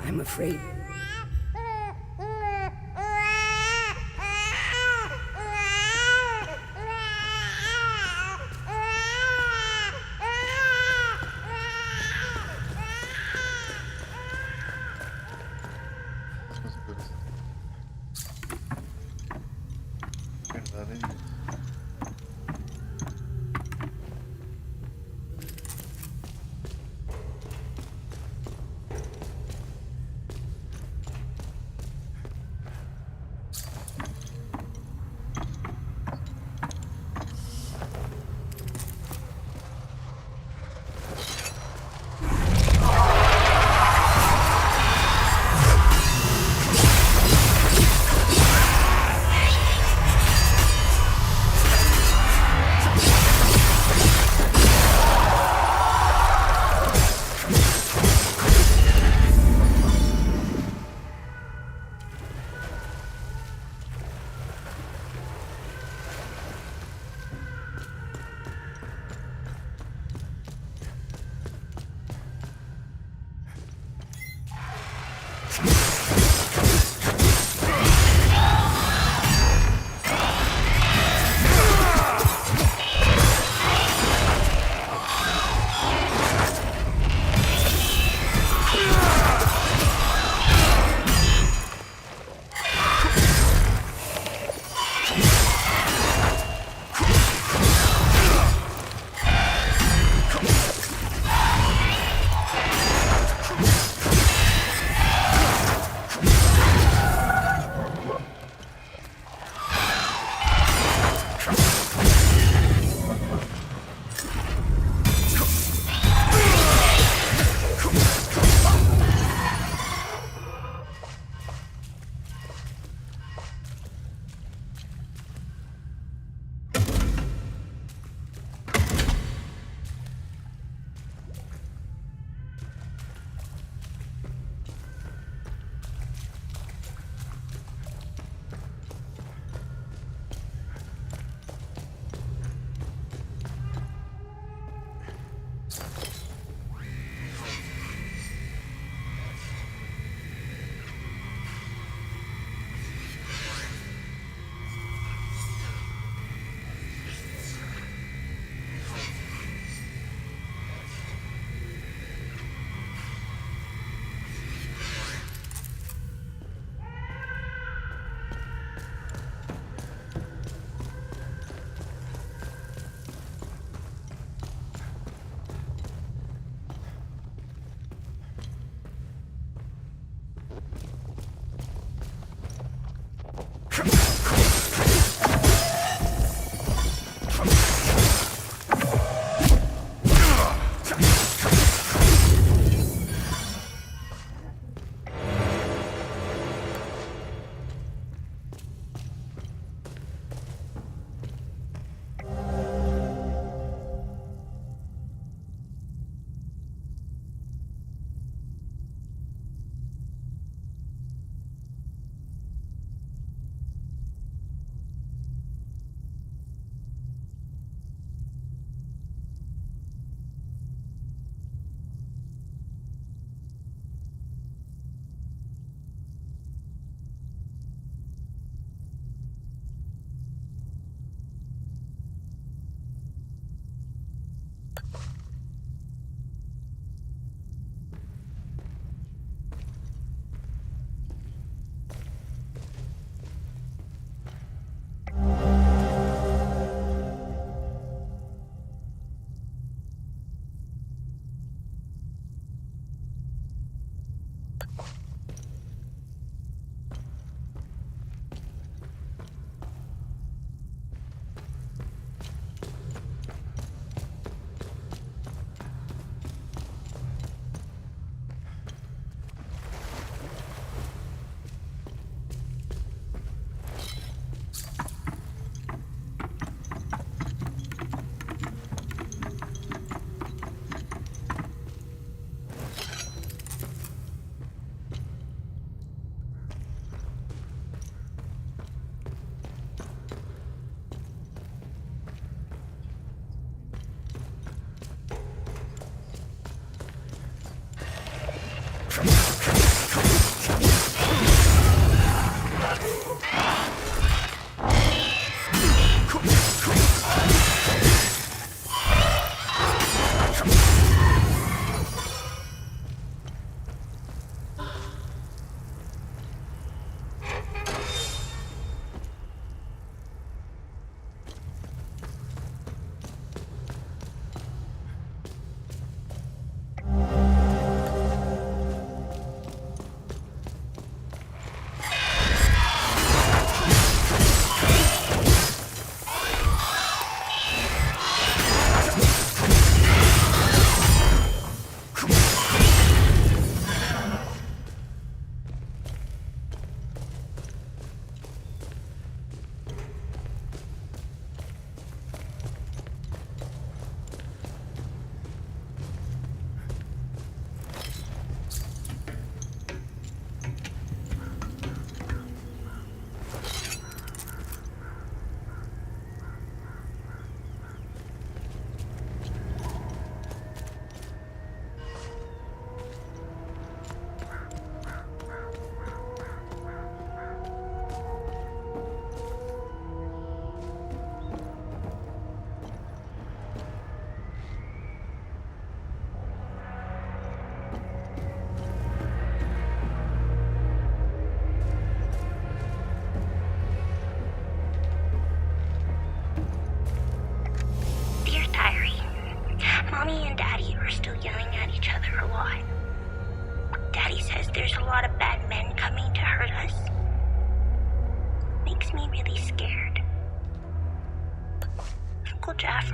I'm afraid. ¿Verdad,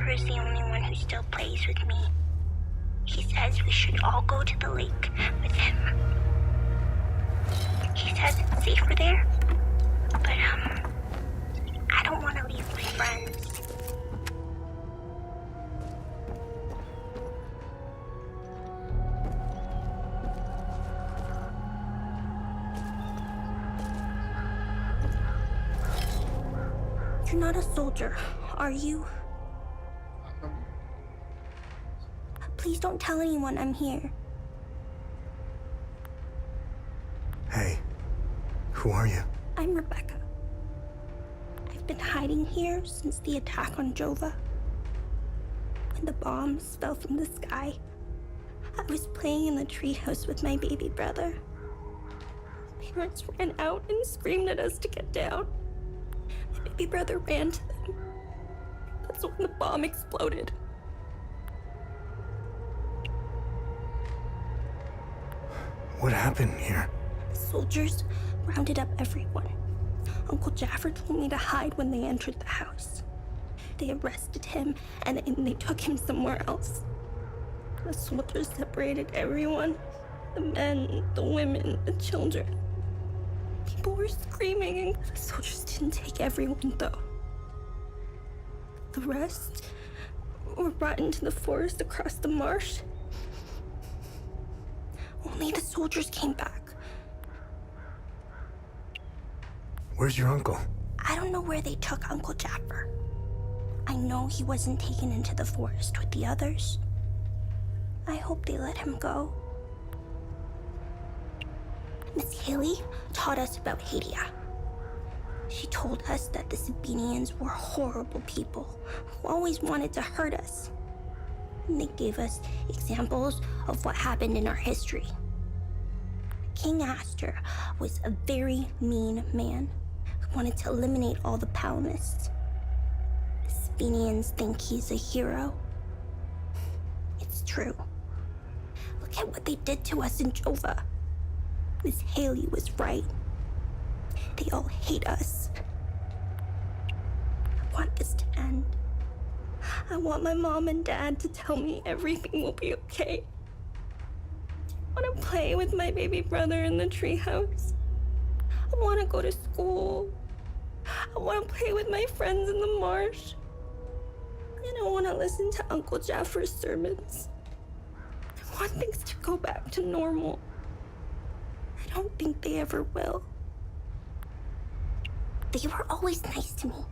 Jaffer is the only one who still plays with me. He says we should all go to the lake with him. He says it's safer there, but I don't want to leave my friends. You're not a soldier, are you? Please don't tell anyone I'm here. Hey, who are you? I'm Rebecca. I've been hiding here since the attack on Jova. When the bombs fell from the sky, I was playing in the treehouse with my baby brother. Parents ran out and screamed at us to get down. My baby brother ran to them. That's when the bomb exploded. What happened here? The soldiers rounded up everyone. Uncle Jaffer told me to hide when they entered the house. They arrested him and they took him somewhere else. The soldiers separated everyone. The men, the women, the children. People were screaming and the soldiers didn't take everyone though. The rest were brought into the forest across the marsh. Only the soldiers came back. Where's your uncle? I don't know where they took Uncle Jaffer. I know he wasn't taken into the forest with the others. I hope they let him go. Miss Haley taught us about Hadia. She told us that the Sabinians were horrible people who always wanted to hurt us. And they gave us examples of what happened in our history. King Astor was a very mean man who wanted to eliminate all the Palamists. The Sabinians think he's a hero. It's true. Look at what they did to us in Jova. Miss Haley was right. They all hate us. I want this to end. I want my mom and dad to tell me everything will be okay. I want to play with my baby brother in the treehouse. I want to go to school. I want to play with my friends in the marsh. And I want to listen to Uncle Jaffer's sermons. I want things to go back to normal. I don't think they ever will. They were always nice to me.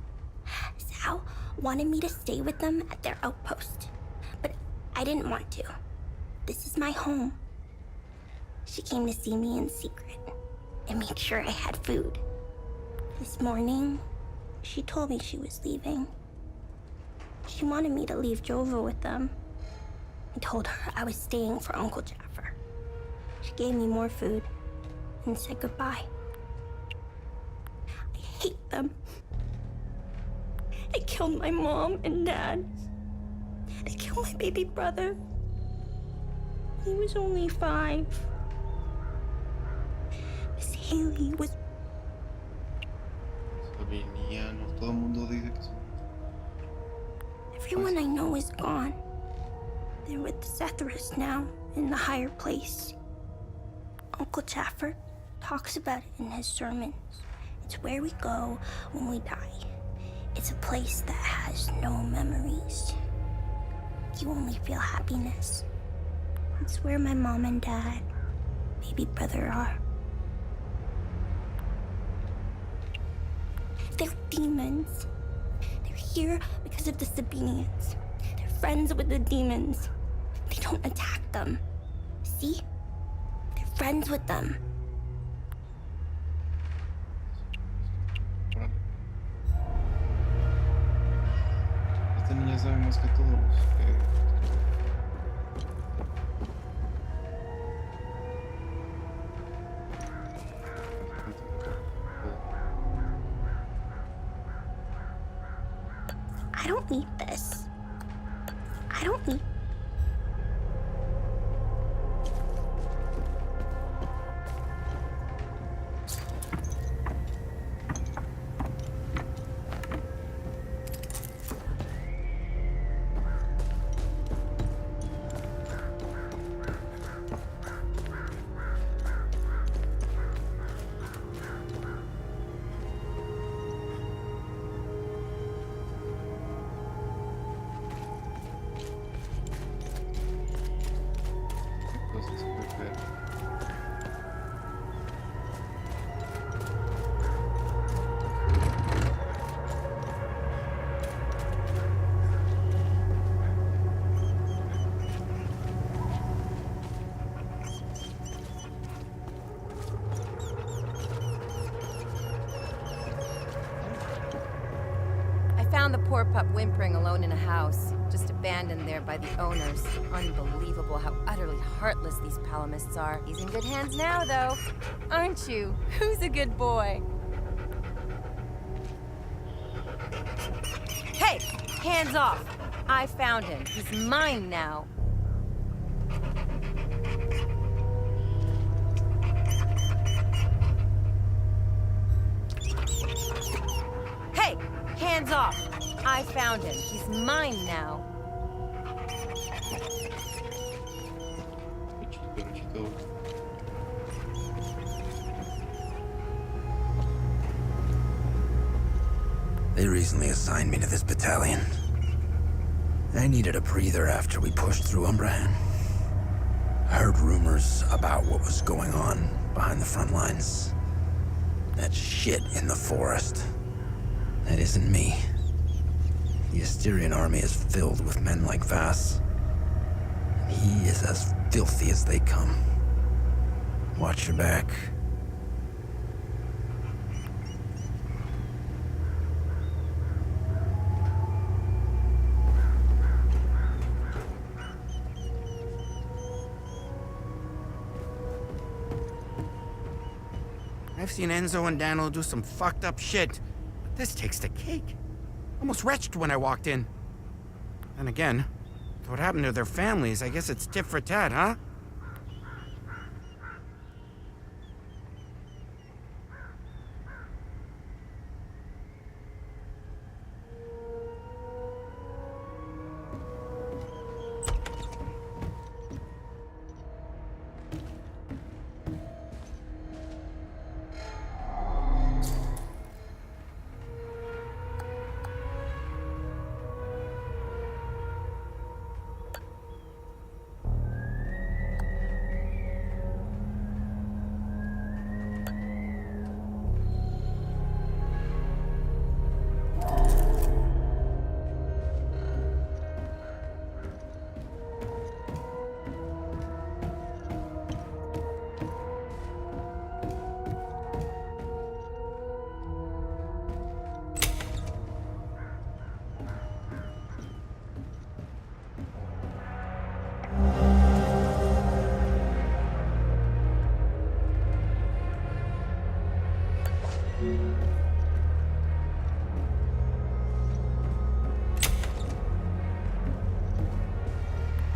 Sal wanted me to stay with them at their outpost, but I didn't want to. This is my home. She came to see me in secret and made sure I had food. This morning, she told me she was leaving. She wanted me to leave Jova with them. I told her I was staying for Uncle Jaffer. She gave me more food and said goodbye. I hate them. They killed my mom and dad. They killed my baby brother. He was only 5. Miss Haley was... Sabinianos, todo el mundo dice que son... Everyone I know is gone. They're with the Estereos now, in the higher place. Uncle Jaffer talks about it in his sermons. It's where we go when we die. It's a place that has no memories. You only feel happiness. It's where my mom and dad, baby brother are. They're demons. They're here because of the Sabinians. They're friends with the demons. They don't attack them. See? They're friends with them. Esta niña sabe más que todos. I don't need this. I don't need... found the poor pup whimpering alone in a house, just abandoned there by the owners. Unbelievable how utterly heartless these Palamists are. He's in good hands now, though. Aren't you? Who's a good boy? Hey! Hands off! I found him. He's mine now. Hey! Hands off! I found him. He's mine now. They recently assigned me to this battalion. I needed a breather after we pushed through Umbrahan. I heard rumors about what was going on behind the front lines. That shit in the forest. That isn't me. The Asterian army is filled with men like Vass. And he is as filthy as they come. Watch your back. I've seen Enzo and Daniel do some fucked up shit, but this takes the cake. Almost retched when I walked in. And again, what happened to their families? I guess it's tit for tat, huh?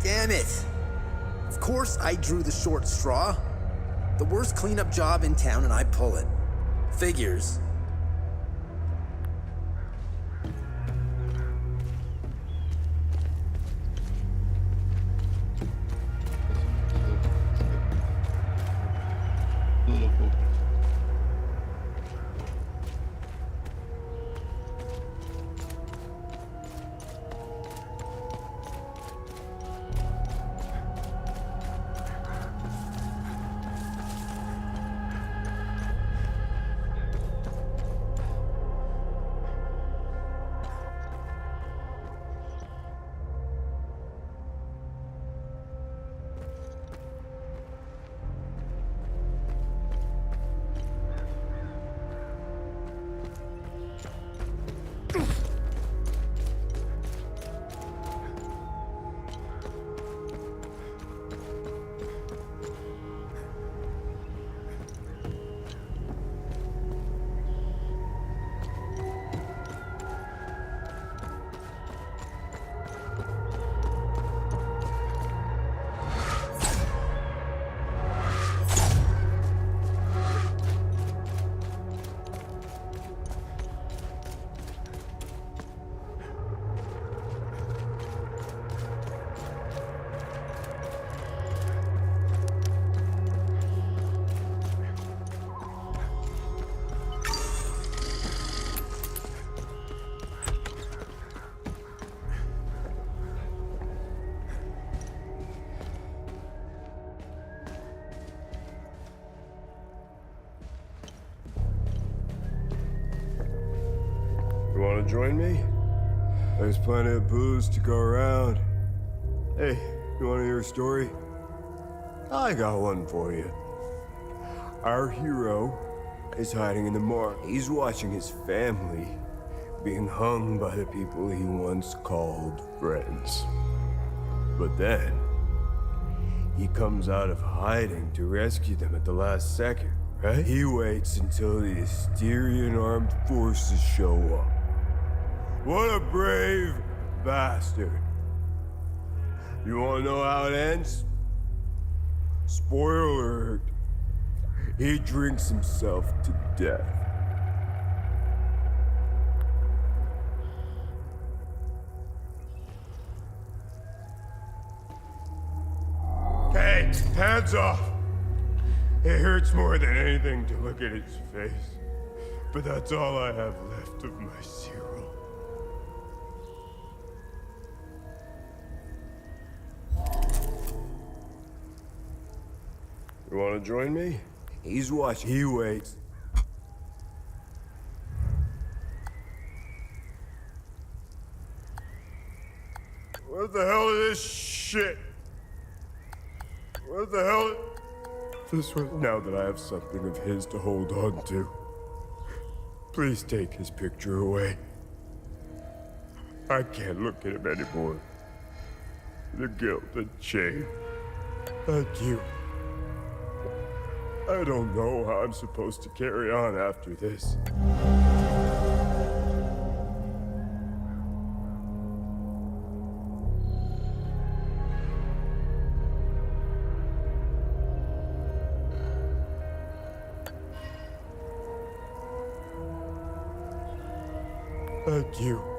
Damn it! Of course I drew the short straw. The worst cleanup job in town and I pull it. Figures. Want to join me? There's plenty of booze to go around. Hey, you want to hear a story? I got one for you. Our hero is hiding in the mark. He's watching his family being hung by the people he once called friends. But then, he comes out of hiding to rescue them at the last second, right? He waits until the Asterian armed forces show up. What a brave bastard. You wanna know how it ends? Spoiler alert. He drinks himself to death. Hey, hands off! It hurts more than anything to look at his face. But that's all I have left of my Cyril. You wanna join me? He's watching. He waits. What the hell is this shit? What the hell? This was now that I have something of his to hold on to. Please take his picture away. I can't look at him anymore. The guilt and shame. Thank you. I don't know how I'm supposed to carry on after this. Thank you.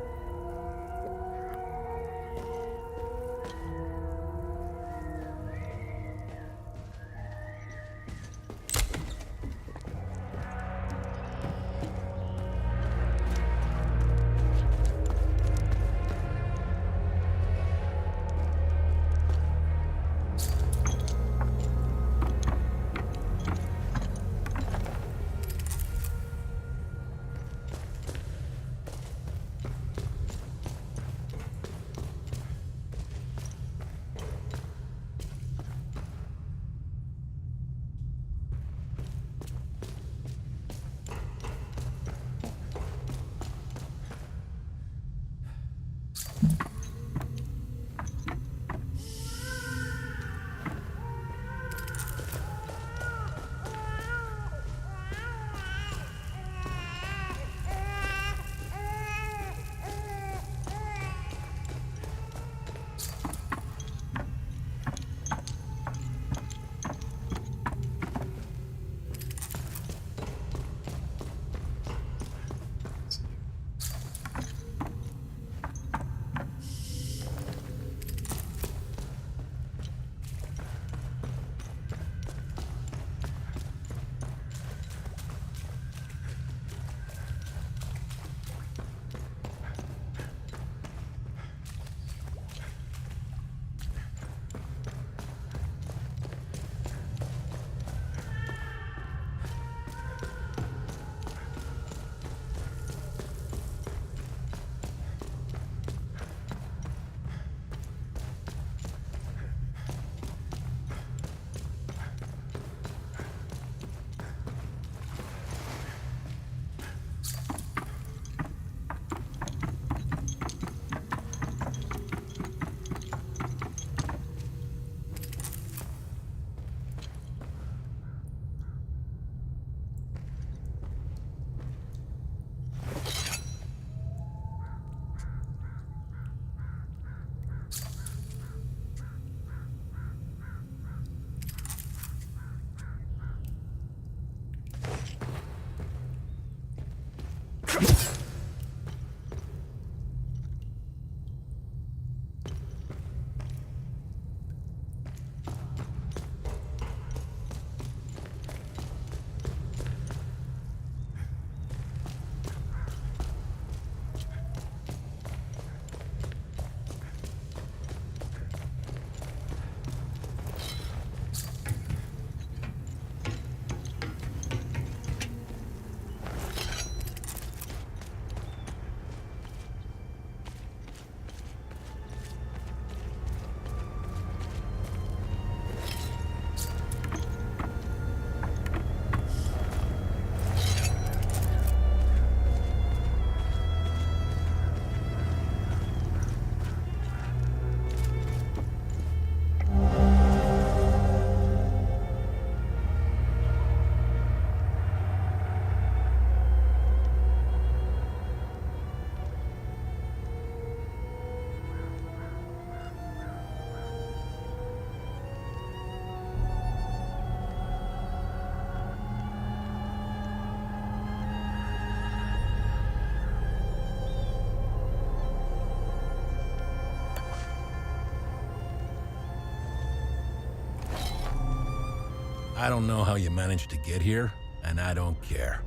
I don't know how you managed to get here, and I don't care.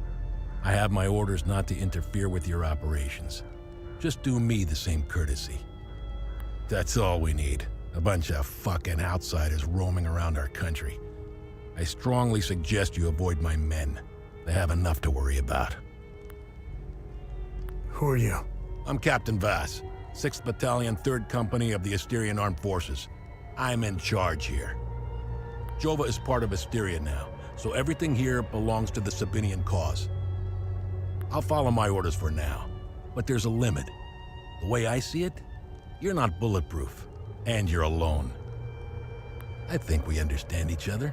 I have my orders not to interfere with your operations. Just do me the same courtesy. That's all we need. A bunch of fucking outsiders roaming around our country. I strongly suggest you avoid my men. They have enough to worry about. Who are you? I'm Captain Vass, 6th Battalion, 3rd Company of the Asterian Armed Forces. I'm in charge here. Jova is part of Asteria now, so everything here belongs to the Sabinian cause. I'll follow my orders for now, but there's a limit. The way I see it, you're not bulletproof, and you're alone. I think we understand each other.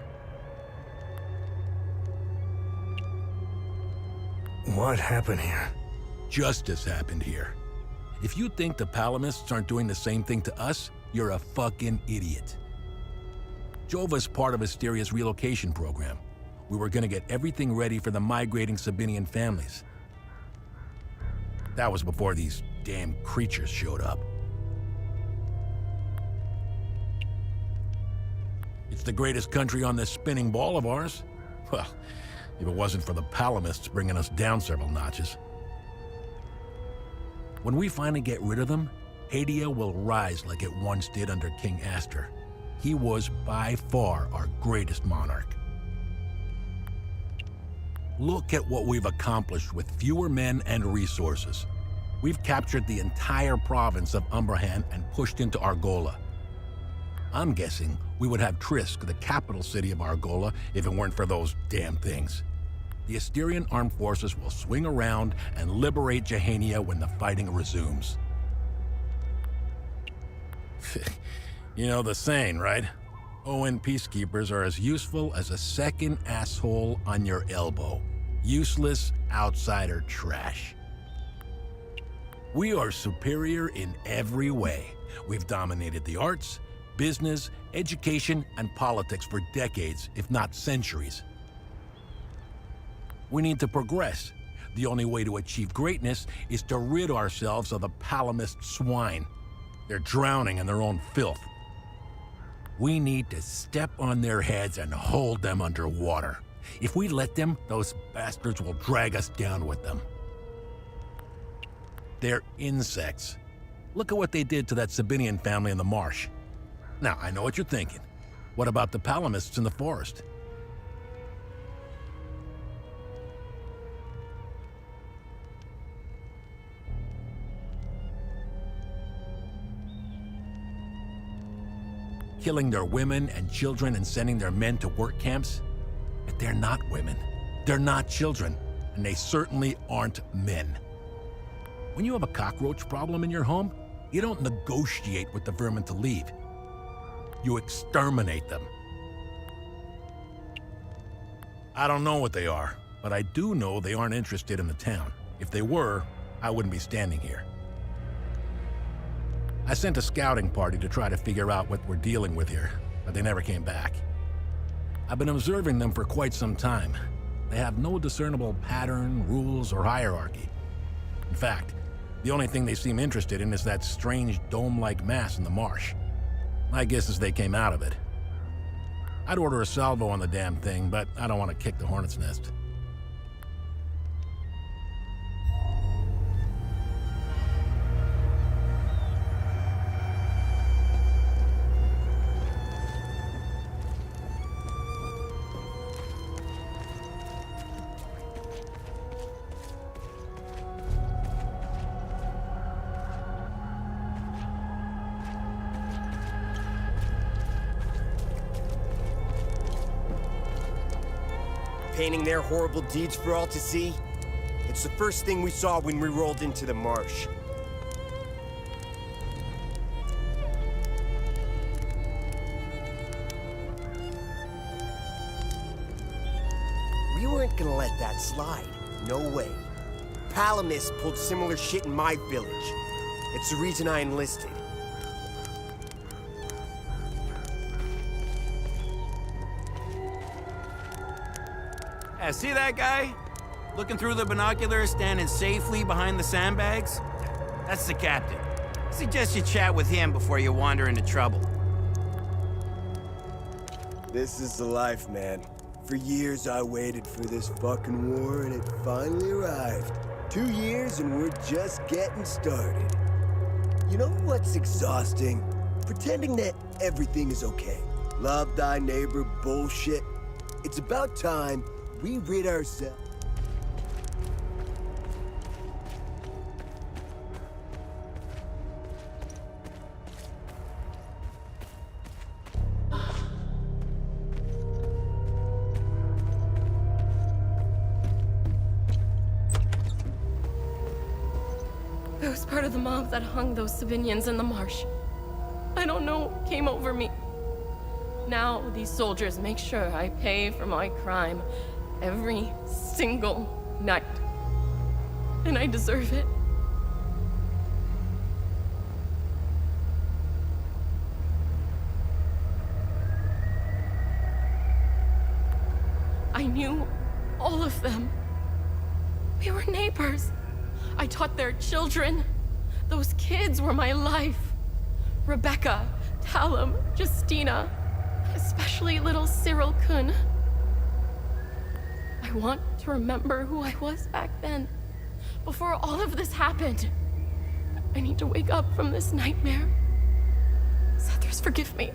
What happened here? Justice happened here. If you think the Palamists aren't doing the same thing to us, you're a fucking idiot. Jova's part of Asteria's relocation program. We were gonna get everything ready for the migrating Sabinian families. That was before these damn creatures showed up. It's the greatest country on this spinning ball of ours. Well, if it wasn't for the Palamists bringing us down several notches. When we finally get rid of them, Hadia will rise like it once did under King Aster. He was by far our greatest monarch. Look at what we've accomplished with fewer men and resources. We've captured the entire province of Umbrahan and pushed into Argola. I'm guessing we would have Trisk, the capital city of Argola, if it weren't for those damn things. The Asterian armed forces will swing around and liberate Jahania when the fighting resumes. You know the saying, right? ON peacekeepers are as useful as a second asshole on your elbow. Useless outsider trash. We are superior in every way. We've dominated the arts, business, education, and politics for decades, if not centuries. We need to progress. The only way to achieve greatness is to rid ourselves of the Palamist swine. They're drowning in their own filth. We need to step on their heads and hold them underwater. If we let them, those bastards will drag us down with them. They're insects. Look at what they did to that Sabinian family in the marsh. Now, I know what you're thinking. What about the Palamists in the forest? Killing their women and children and sending their men to work camps? But they're not women. They're not children. And they certainly aren't men. When you have a cockroach problem in your home, you don't negotiate with the vermin to leave. You exterminate them. I don't know what they are, but I do know they aren't interested in the town. If they were, I wouldn't be standing here. I sent a scouting party to try to figure out what we're dealing with here, but they never came back. I've been observing them for quite some time. They have no discernible pattern, rules, or hierarchy. In fact, the only thing they seem interested in is that strange dome-like mass in the marsh. My guess is they came out of it. I'd order a salvo on the damn thing, but I don't want to kick the hornet's nest. Painting their horrible deeds for all to see? It's the first thing we saw when we rolled into the marsh. We weren't gonna let that slide. No way. Palamis pulled similar shit in my village. It's the reason I enlisted. See that guy? Looking through the binoculars, standing safely behind the sandbags? That's the captain. I suggest you chat with him before you wander into trouble. This is the life, man. For years I waited for this fucking war and it finally arrived. 2 years and we're just getting started. You know what's exhausting? Pretending that everything is okay. Love thy neighbor bullshit. It's about time we rid ourselves. I was part of the mob that hung those civilians in the marsh. I don't know what came over me. Now these soldiers make sure I pay for my crime every single night. And I deserve it. I knew all of them. We were neighbors. I taught their children. Those kids were my life. Rebecca, Talum, Justina, especially little Cyril Kun. I want to remember who I was back then, before all of this happened. I need to wake up from this nightmare. Sethers, forgive me.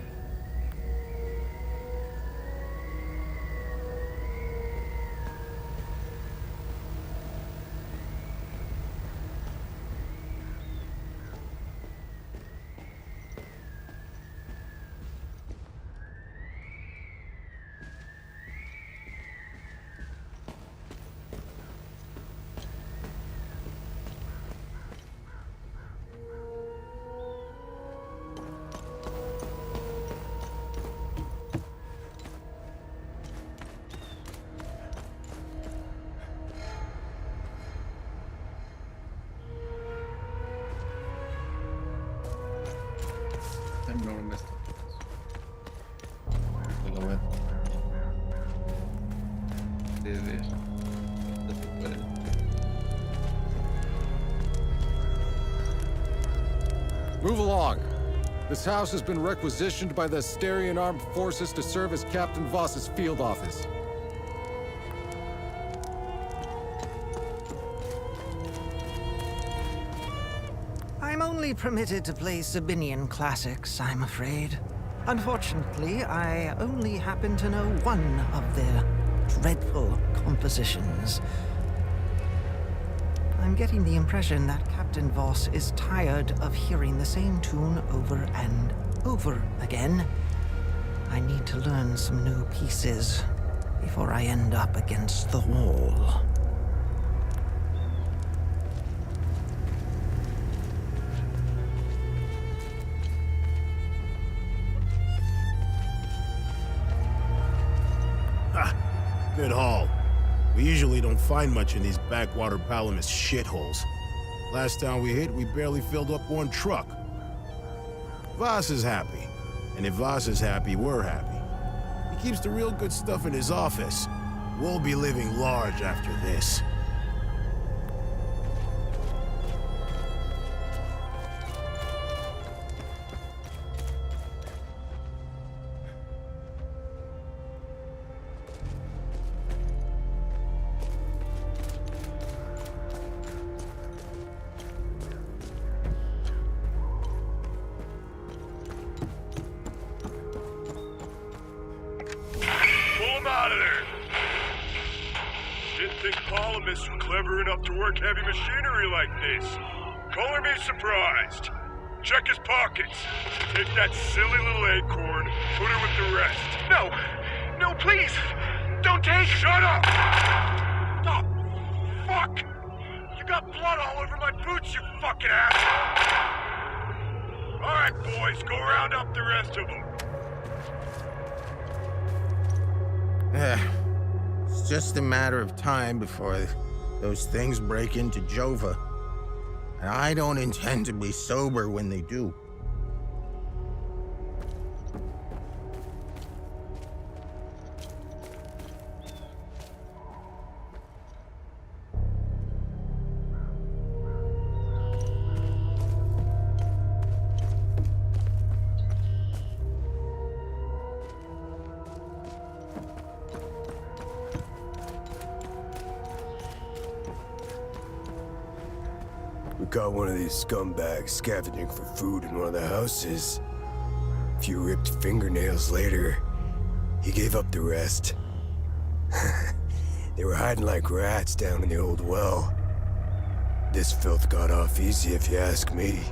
Enorme esto. Se lo ven. Ya se puede. Move along. This house has been requisitioned by the Asterian Armed Forces to serve as Captain Voss's field office. I'm only permitted to play Sabinian classics, I'm afraid. Unfortunately, I only happen to know one of their dreadful compositions. I'm getting the impression that Captain Voss is tired of hearing the same tune over and over again. I need to learn some new pieces before I end up against the wall. Good haul. We usually don't find much in these backwater Palamis shitholes. Last time we hit, we barely filled up one truck. Voss is happy. And if Voss is happy, we're happy. He keeps the real good stuff in his office. We'll be living large after this. Clever enough to work heavy machinery like this. Color me surprised. Check his pockets. Take that silly little acorn, put her with the rest. No! No, please! Don't take... Shut up! Oh, fuck! You got blood all over my boots, you fucking asshole! Alright, boys, go round up the rest of them. It's just a matter of time before those things break into Jova. And I don't intend to be sober when they do. We caught one of these scumbags scavenging for food in one of the houses. A few ripped fingernails later, he gave up the rest. They were hiding like rats down in the old well. This filth got off easy if you ask me.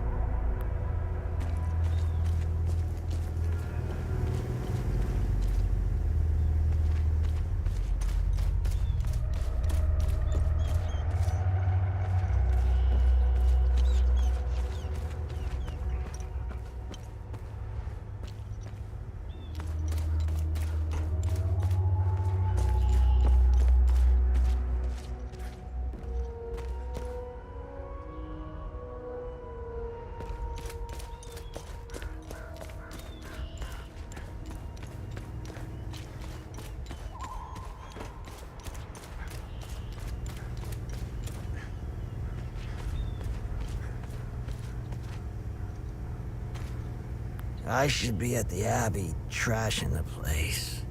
I should be at the Abbey, trashing the place.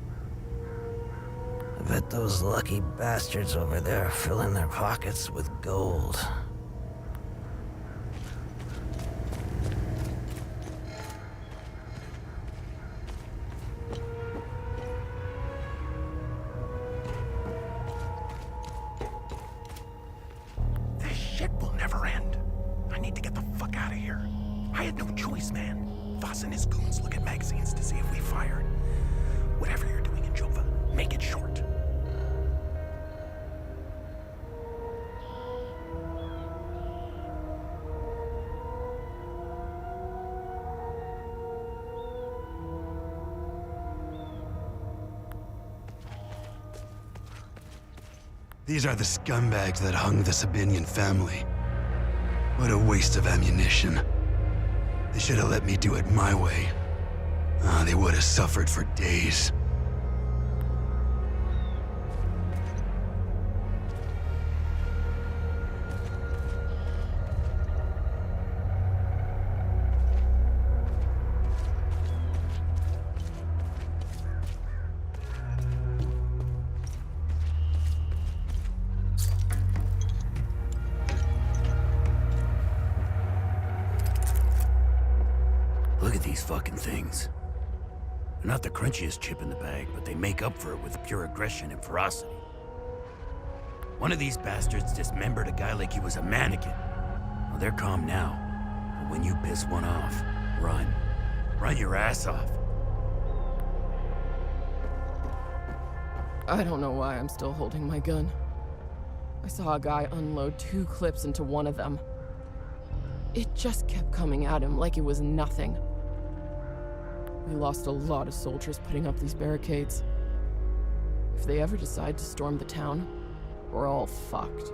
I bet those lucky bastards over there are filling their pockets with gold. This shit will never end. I need to get the fuck out of here. I had no choice, man. Voss and his goons look at magazines to see if we fired. Whatever you're doing in Jova, make it short. These are the scumbags that hung the Sabinian family. What a waste of ammunition. They should have let me do it my way. They would have suffered for days. Look at these fucking things. They're not the crunchiest chip in the bag, but they make up for it with pure aggression and ferocity. One of these bastards dismembered a guy like he was a mannequin. Well, they're calm now. But when you piss one off, run. Run your ass off. I don't know why I'm still holding my gun. I saw a guy unload 2 clips into one of them. It just kept coming at him like it was nothing. We lost a lot of soldiers putting up these barricades. If they ever decide to storm the town, we're all fucked.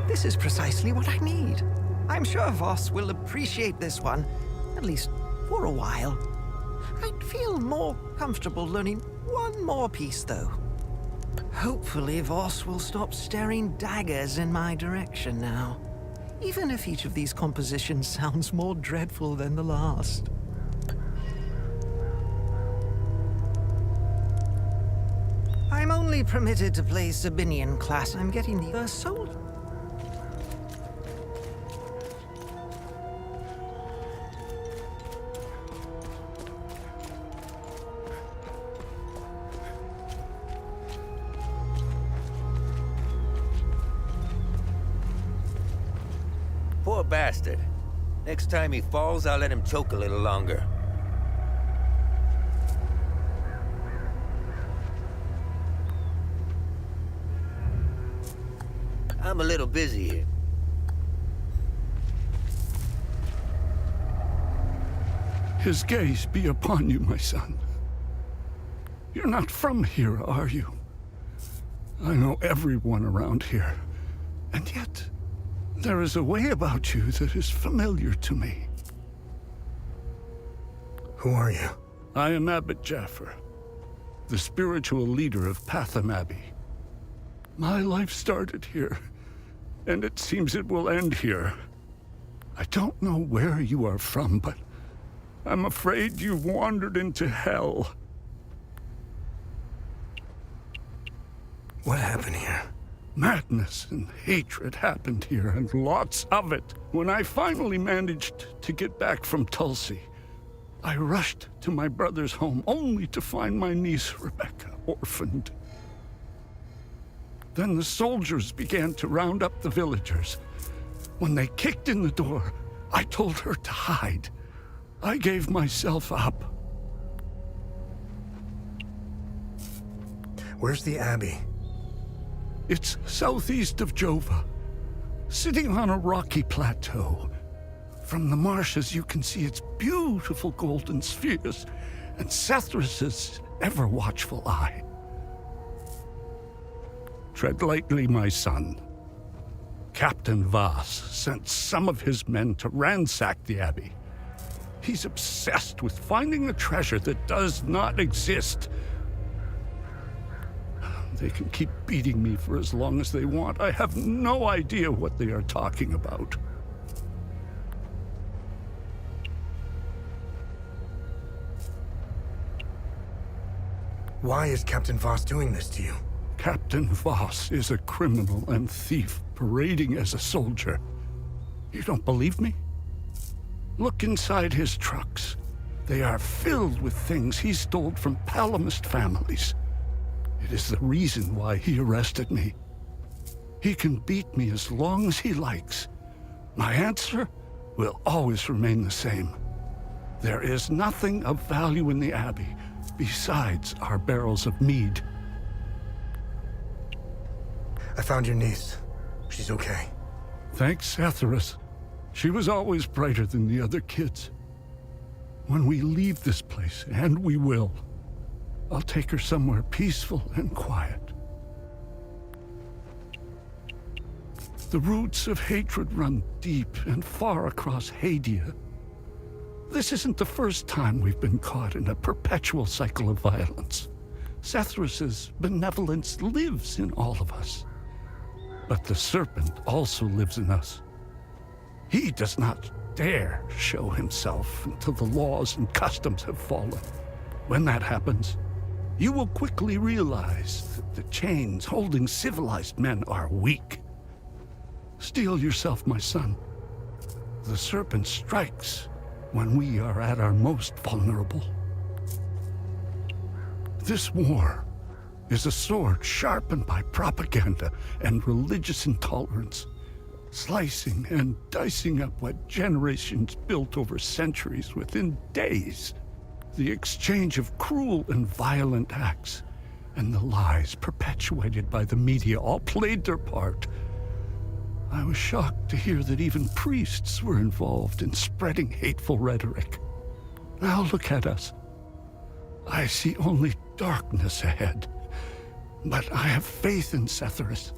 This is precisely what I need. I'm sure Voss will appreciate this one, at least for a while. I'd feel more comfortable learning one more piece, though. Hopefully Voss will stop staring daggers in my direction now, even if each of these compositions sounds more dreadful than the last. I'm only permitted to play Sabinian class. I'm getting the first soul. Poor bastard. Next time he falls, I'll let him choke a little longer. I'm a little busy here. His gaze be upon you, my son. You're not from here, are you? I know everyone around here, and yet there is a way about you that is familiar to me. Who are you? I am Abbot Jaffer, the spiritual leader of Patham Abbey. My life started here, and it seems it will end here. I don't know where you are from, but I'm afraid you've wandered into hell. What happened here? Madness and hatred happened here, and lots of it. When I finally managed to get back from Tulsi, I rushed to my brother's home only to find my niece Rebecca orphaned. Then the soldiers began to round up the villagers. When they kicked in the door, I told her to hide. I gave myself up. Where's the Abbey? It's southeast of Jova, sitting on a rocky plateau. From the marshes you can see its beautiful golden spheres and Sethrus's ever-watchful eye. Tread lightly, my son. Captain Voss sent some of his men to ransack the Abbey. He's obsessed with finding a treasure that does not exist. They can keep beating me for as long as they want. I have no idea what they are talking about. Why is Captain Voss doing this to you? Captain Voss is a criminal and thief parading as a soldier. You don't believe me? Look inside his trucks. They are filled with things he stole from Palamist families. It is the reason why he arrested me. He can beat me as long as he likes. My answer will always remain the same. There is nothing of value in the Abbey besides our barrels of mead. I found your niece. She's okay. Thanks, Sethrus. She was always brighter than the other kids. When we leave this place, and we will, I'll take her somewhere peaceful and quiet. The roots of hatred run deep and far across Hadia. This isn't the first time we've been caught in a perpetual cycle of violence. Sethrus's benevolence lives in all of us. But the serpent also lives in us. He does not dare show himself until the laws and customs have fallen. When that happens, you will quickly realize that the chains holding civilized men are weak. Steel yourself, my son. The serpent strikes when we are at our most vulnerable. This war is a sword sharpened by propaganda and religious intolerance, slicing and dicing up what generations built over centuries within days. The exchange of cruel and violent acts and the lies perpetuated by the media all played their part. I was shocked to hear that even priests were involved in spreading hateful rhetoric. Now look at us. I see only darkness ahead, but I have faith in Sethrus.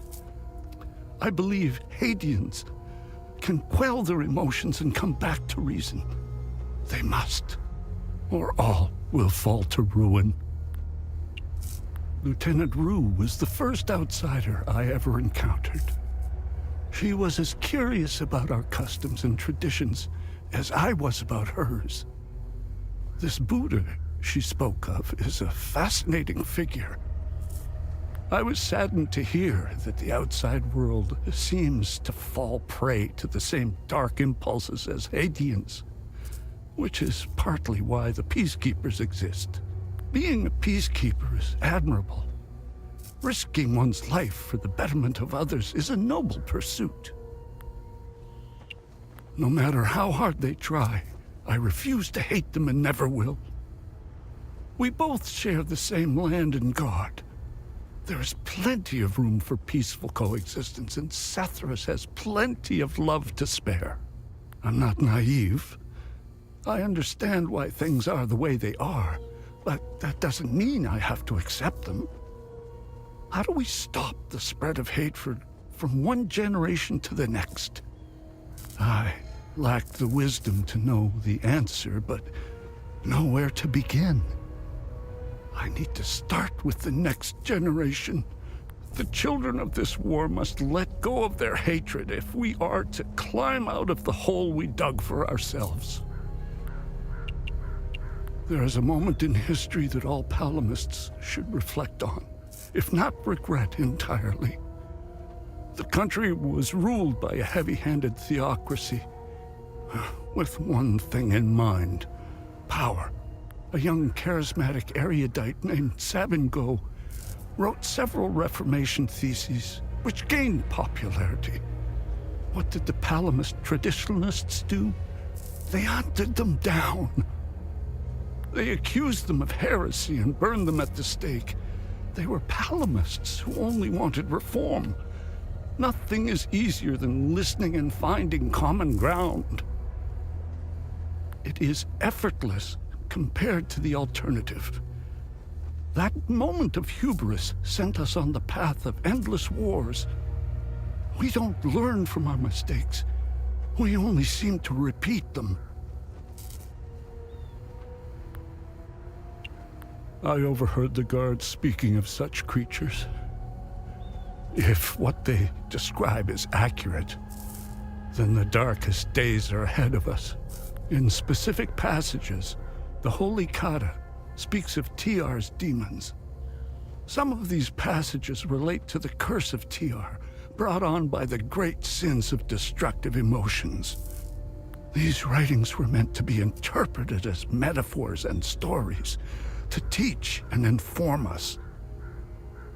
I believe Haitians can quell their emotions and come back to reason. They must, or all will fall to ruin. Lieutenant Rue was the first outsider I ever encountered. She was as curious about our customs and traditions as I was about hers. This Buddha she spoke of is a fascinating figure. I was saddened to hear that the outside world seems to fall prey to the same dark impulses as Haitians, which is partly why the peacekeepers exist. Being a peacekeeper is admirable. Risking one's life for the betterment of others is a noble pursuit. No matter how hard they try, I refuse to hate them and never will. We both share the same land and God. There is plenty of room for peaceful coexistence, and Sethras has plenty of love to spare. I'm not naive. I understand why things are the way they are, but that doesn't mean I have to accept them. How do we stop the spread of hatred from one generation to the next? I lack the wisdom to know the answer, but know where to begin. I need to start with the next generation. The children of this war must let go of their hatred if we are to climb out of the hole we dug for ourselves. There is a moment in history that all Palamists should reflect on, if not regret entirely. The country was ruled by a heavy-handed theocracy, with one thing in mind: power. A young charismatic erudite named Sabingo wrote several Reformation theses, which gained popularity. What did the Palamist traditionalists do? They hunted them down. They accused them of heresy and burned them at the stake. They were Palamists who only wanted reform. Nothing is easier than listening and finding common ground. It is effortless compared to the alternative. That moment of hubris sent us on the path of endless wars. We don't learn from our mistakes. We only seem to repeat them. I overheard the guards speaking of such creatures. If what they describe is accurate, then the darkest days are ahead of us. In specific passages, the Holy Kata speaks of Tiar's demons. Some of these passages relate to the curse of Tiar, brought on by the great sins of destructive emotions. These writings were meant to be interpreted as metaphors and stories, to teach and inform us.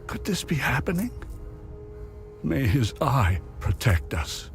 Could this be happening? May his eye protect us.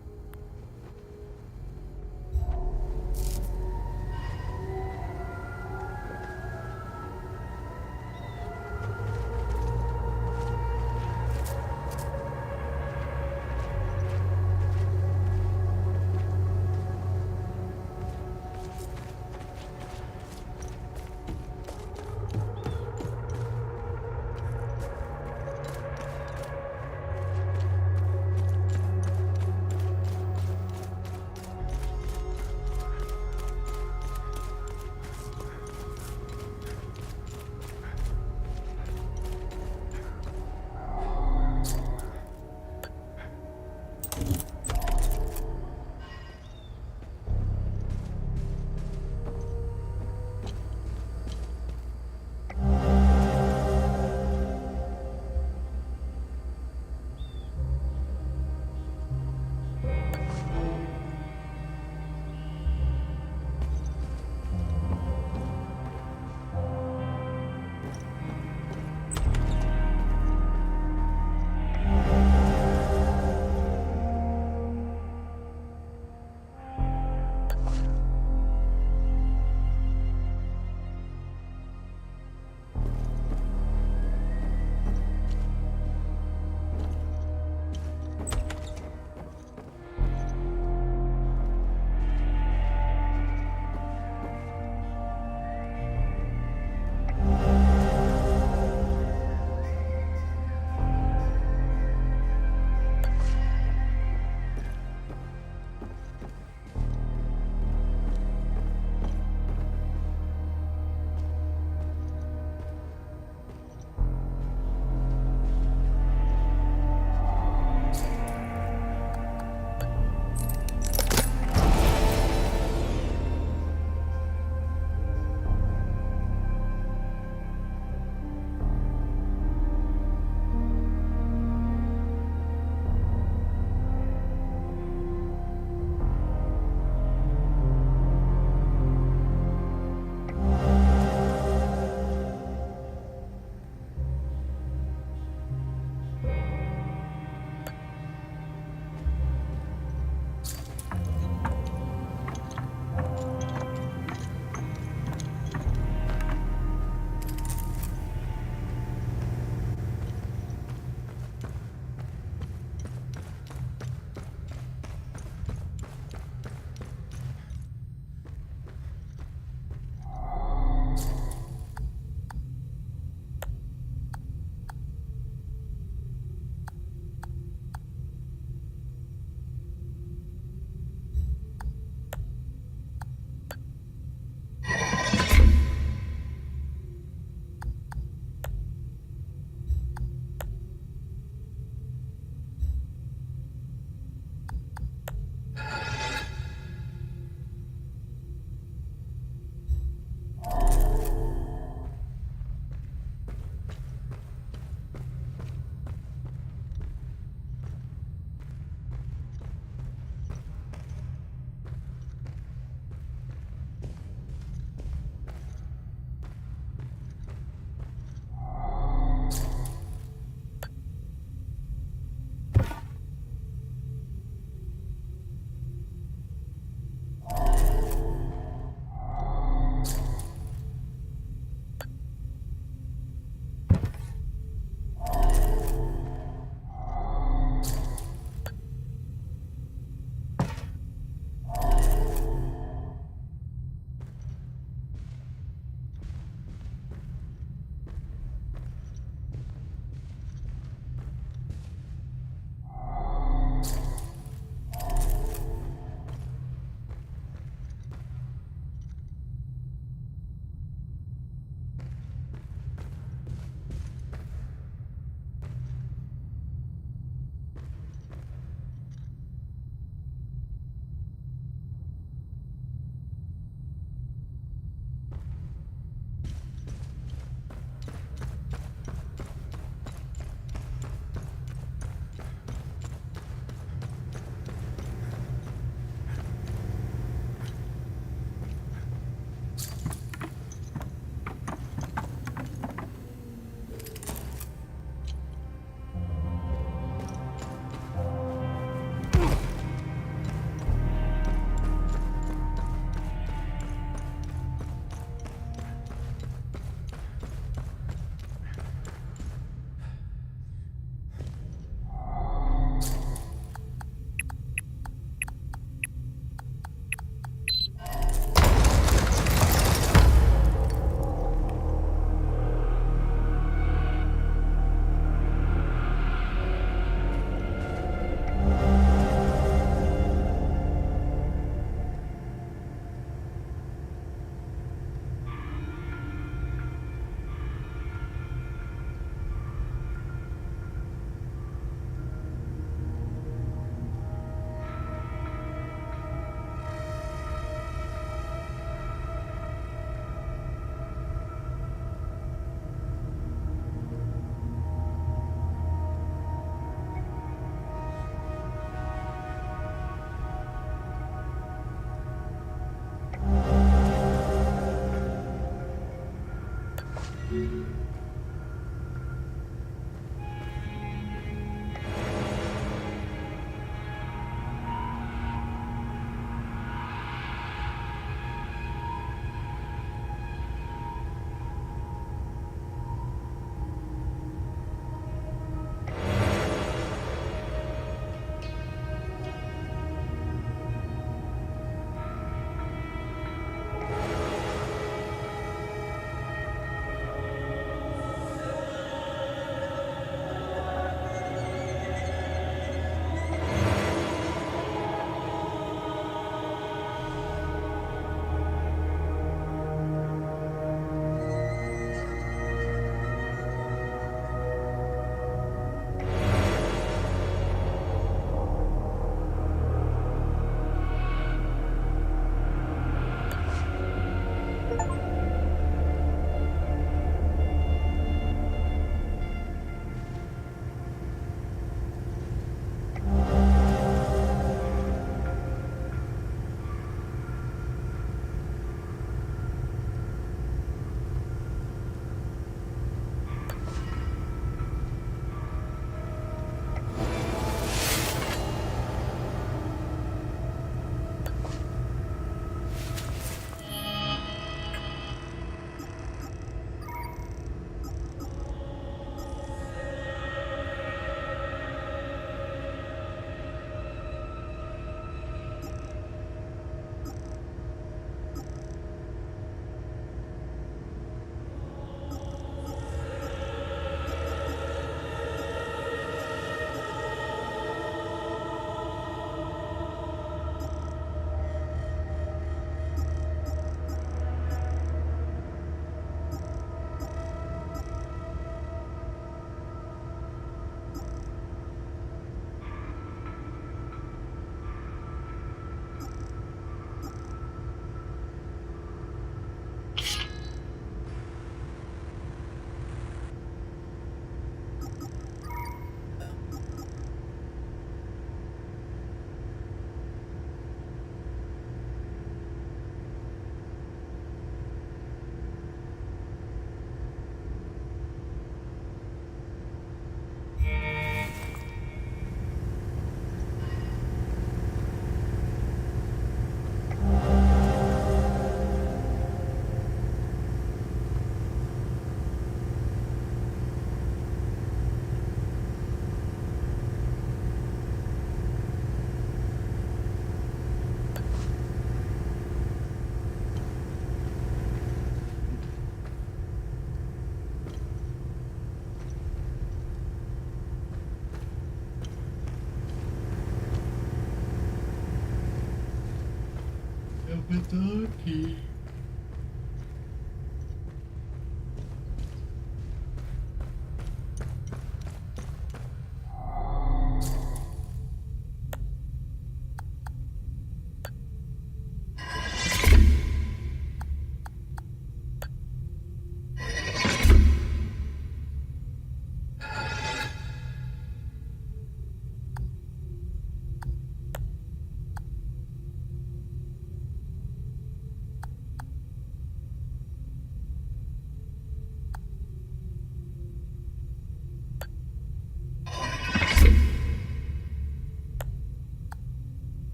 Walkie-talkie.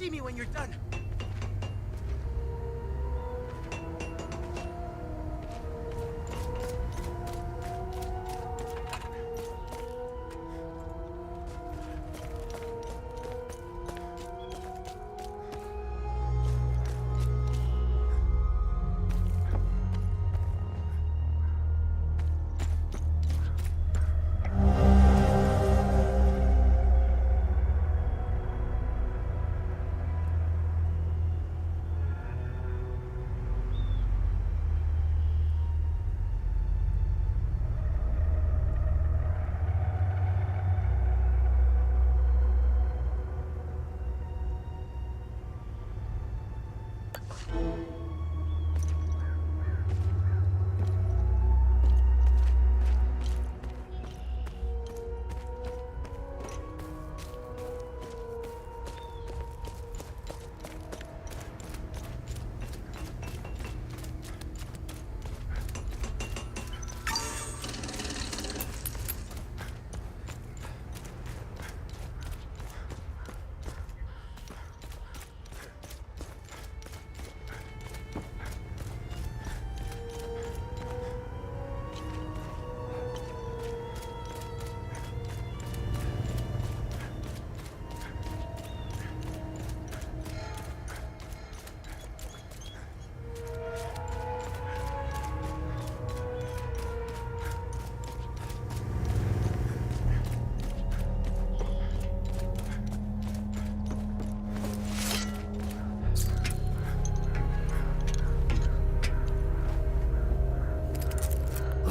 see me when you're done.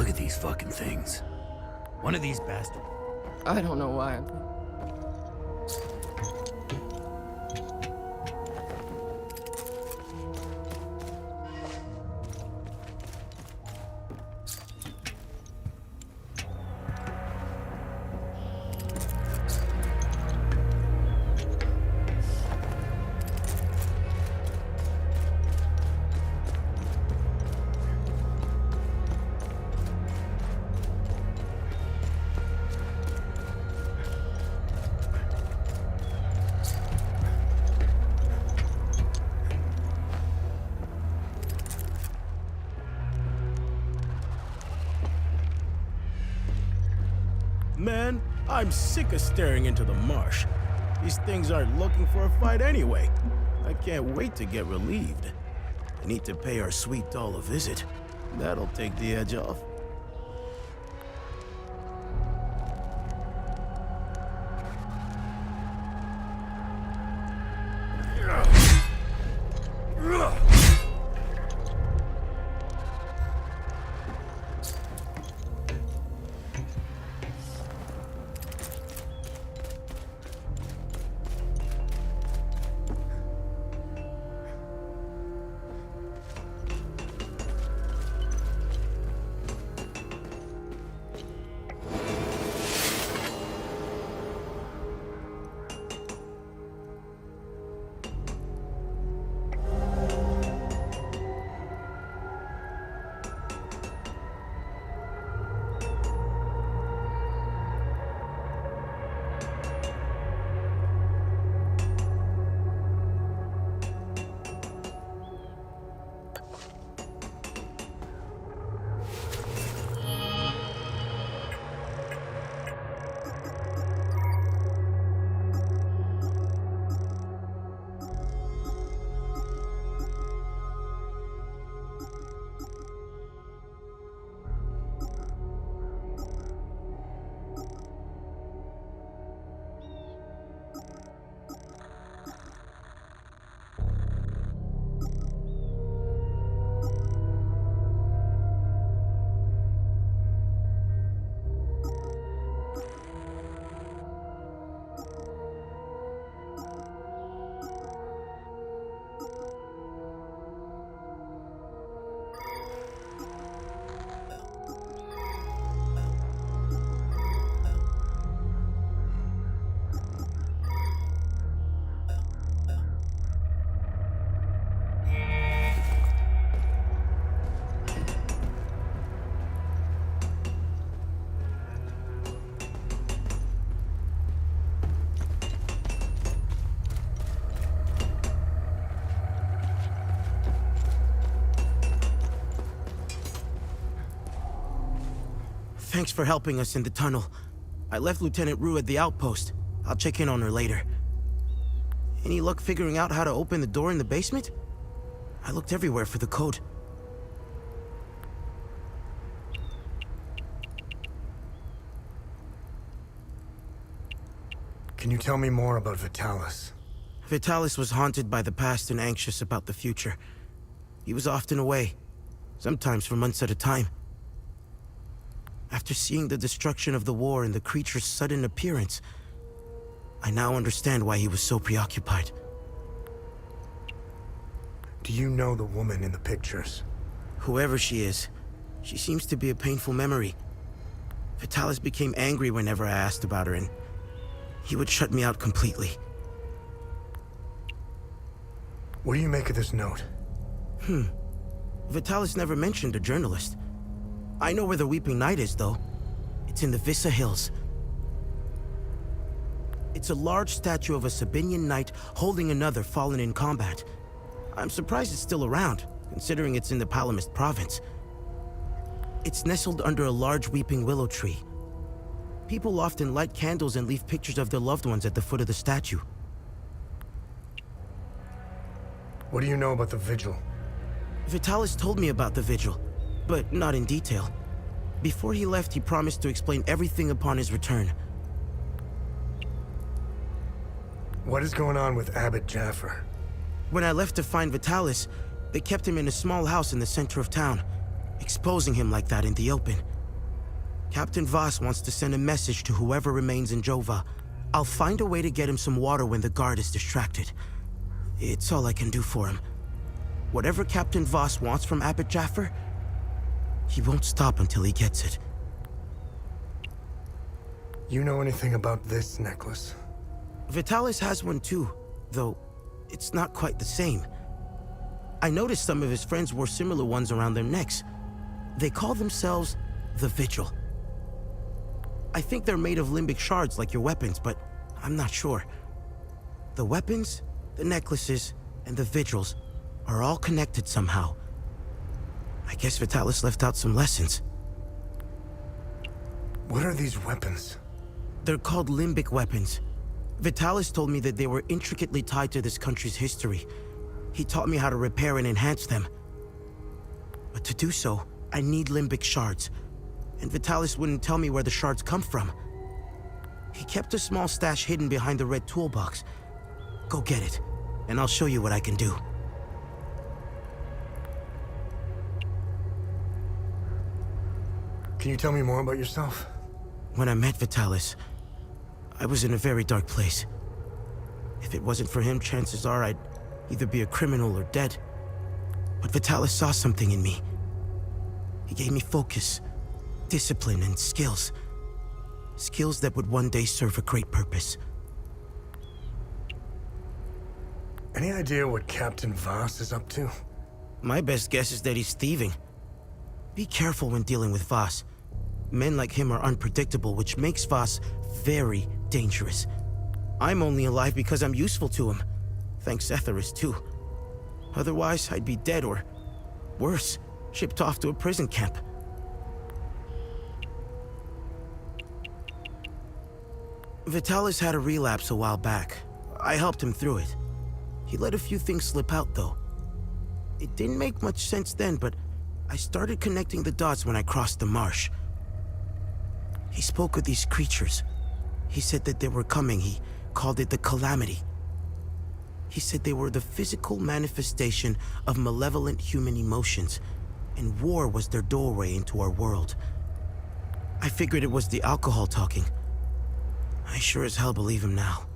Look at these fucking things. One of these bastards. I don't know why. Man, I'm sick of staring into the marsh. These things aren't looking for a fight anyway. I can't wait to get relieved. I need to pay our sweet doll a visit. That'll take the edge off. Thanks for helping us in the tunnel. I left Lieutenant Rue at the outpost. I'll check in on her later. Any luck figuring out how to open the door in the basement? I looked everywhere for the code. Can you tell me more about Vitalis? Vitalis was haunted by the past and anxious about the future. He was often away, sometimes for months at a time. After seeing the destruction of the war and the creature's sudden appearance, I now understand why he was so preoccupied. Do you know the woman in the pictures? Whoever she is, she seems to be a painful memory. Vitalis became angry whenever I asked about her, and he would shut me out completely. What do you make of this note? Vitalis never mentioned a journalist. I know where the Weeping Night is, though. It's in the Vissa Hills. It's a large statue of a Sabinian knight holding another fallen in combat. I'm surprised it's still around, considering it's in the Palamist province. It's nestled under a large weeping willow tree. People often light candles and leave pictures of their loved ones at the foot of the statue. What do you know about the vigil? Vitalis told me about the vigil, but not in detail. Before he left, he promised to explain everything upon his return. What is going on with Abbot Jaffer? When I left to find Vitalis, they kept him in a small house in the center of town, exposing him like that in the open. Captain Voss wants to send a message to whoever remains in Jova. I'll find a way to get him some water when the guard is distracted. It's all I can do for him. Whatever Captain Voss wants from Abbot Jaffer, he won't stop until he gets it. You know anything about this necklace? Vitalis has one too, though it's not quite the same. I noticed some of his friends wore similar ones around their necks. They call themselves the Vigil. I think they're made of limbic shards like your weapons, but I'm not sure. The weapons, the necklaces, and the vigils are all connected somehow. I guess Vitalis left out some lessons. What are these weapons? They're called limbic weapons. Vitalis told me that they were intricately tied to this country's history. He taught me how to repair and enhance them. But to do so, I need limbic shards. And Vitalis wouldn't tell me where the shards come from. He kept a small stash hidden behind the red toolbox. Go get it, and I'll show you what I can do. Can you tell me more about yourself? When I met Vitalis, I was in a very dark place. If it wasn't for him, chances are I'd either be a criminal or dead. But Vitalis saw something in me. He gave me focus, discipline, and skills. Skills that would one day serve a great purpose. Any idea what Captain Voss is up to? My best guess is that he's thieving. Be careful when dealing with Voss. Men like him are unpredictable, which makes Voss very dangerous. I'm only alive because I'm useful to him. Thanks Estereos too. Otherwise, I'd be dead or, worse, shipped off to a prison camp. Vitalis had a relapse a while back. I helped him through it. He let a few things slip out, though. It didn't make much sense then, but I started connecting the dots when I crossed the marsh. He spoke of these creatures. He said that they were coming. He called it the Calamity. He said they were the physical manifestation of malevolent human emotions, and war was their doorway into our world. I figured it was the alcohol talking. I sure as hell believe him now.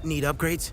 Need upgrades?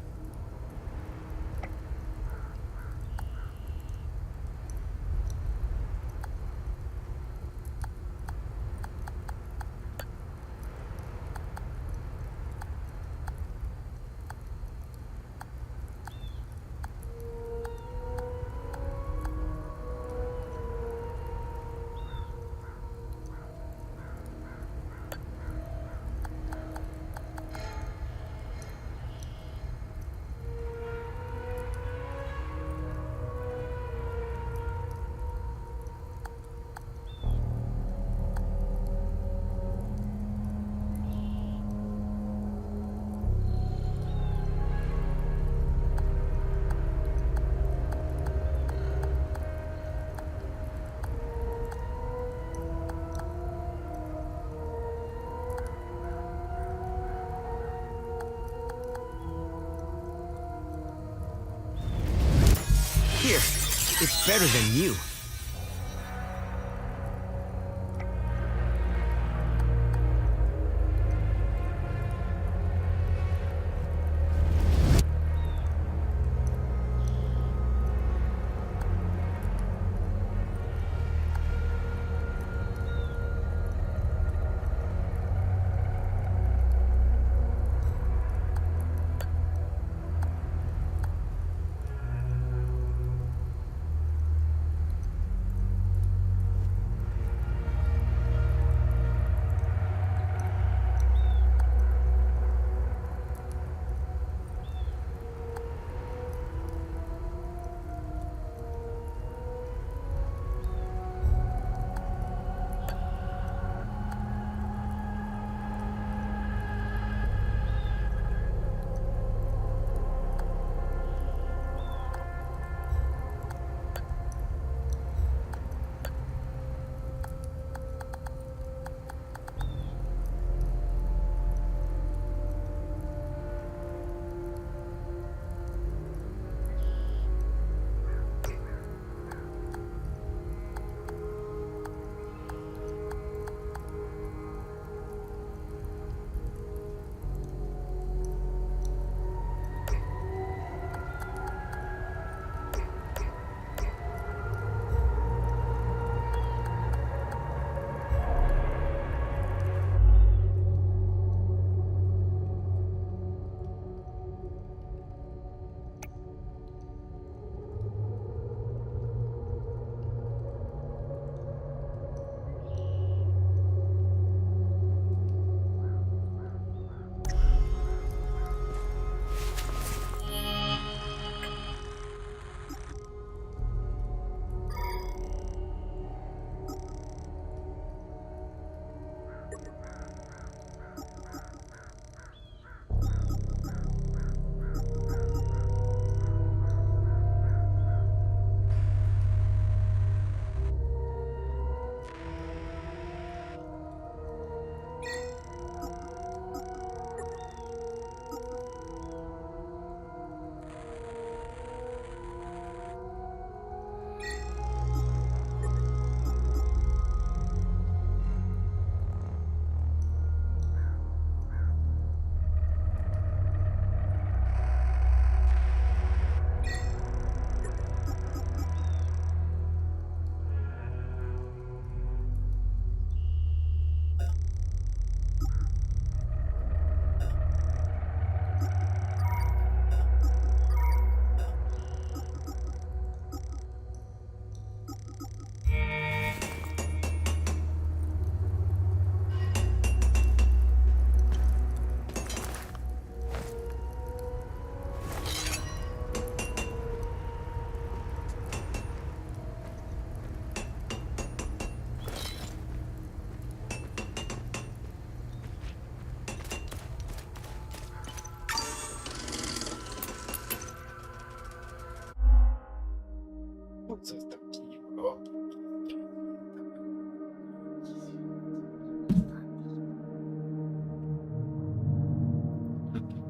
Here, it's better than you.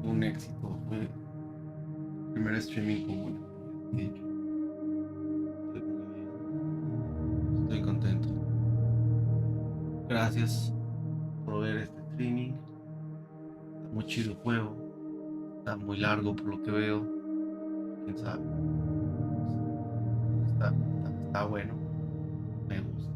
Un éxito, fue el primer streaming como lo he hecho. Estoy muy bien, estoy contento. Gracias por ver este streaming. Está muy chido el juego, está muy largo por lo que veo. Quién sabe, está bueno, me gusta.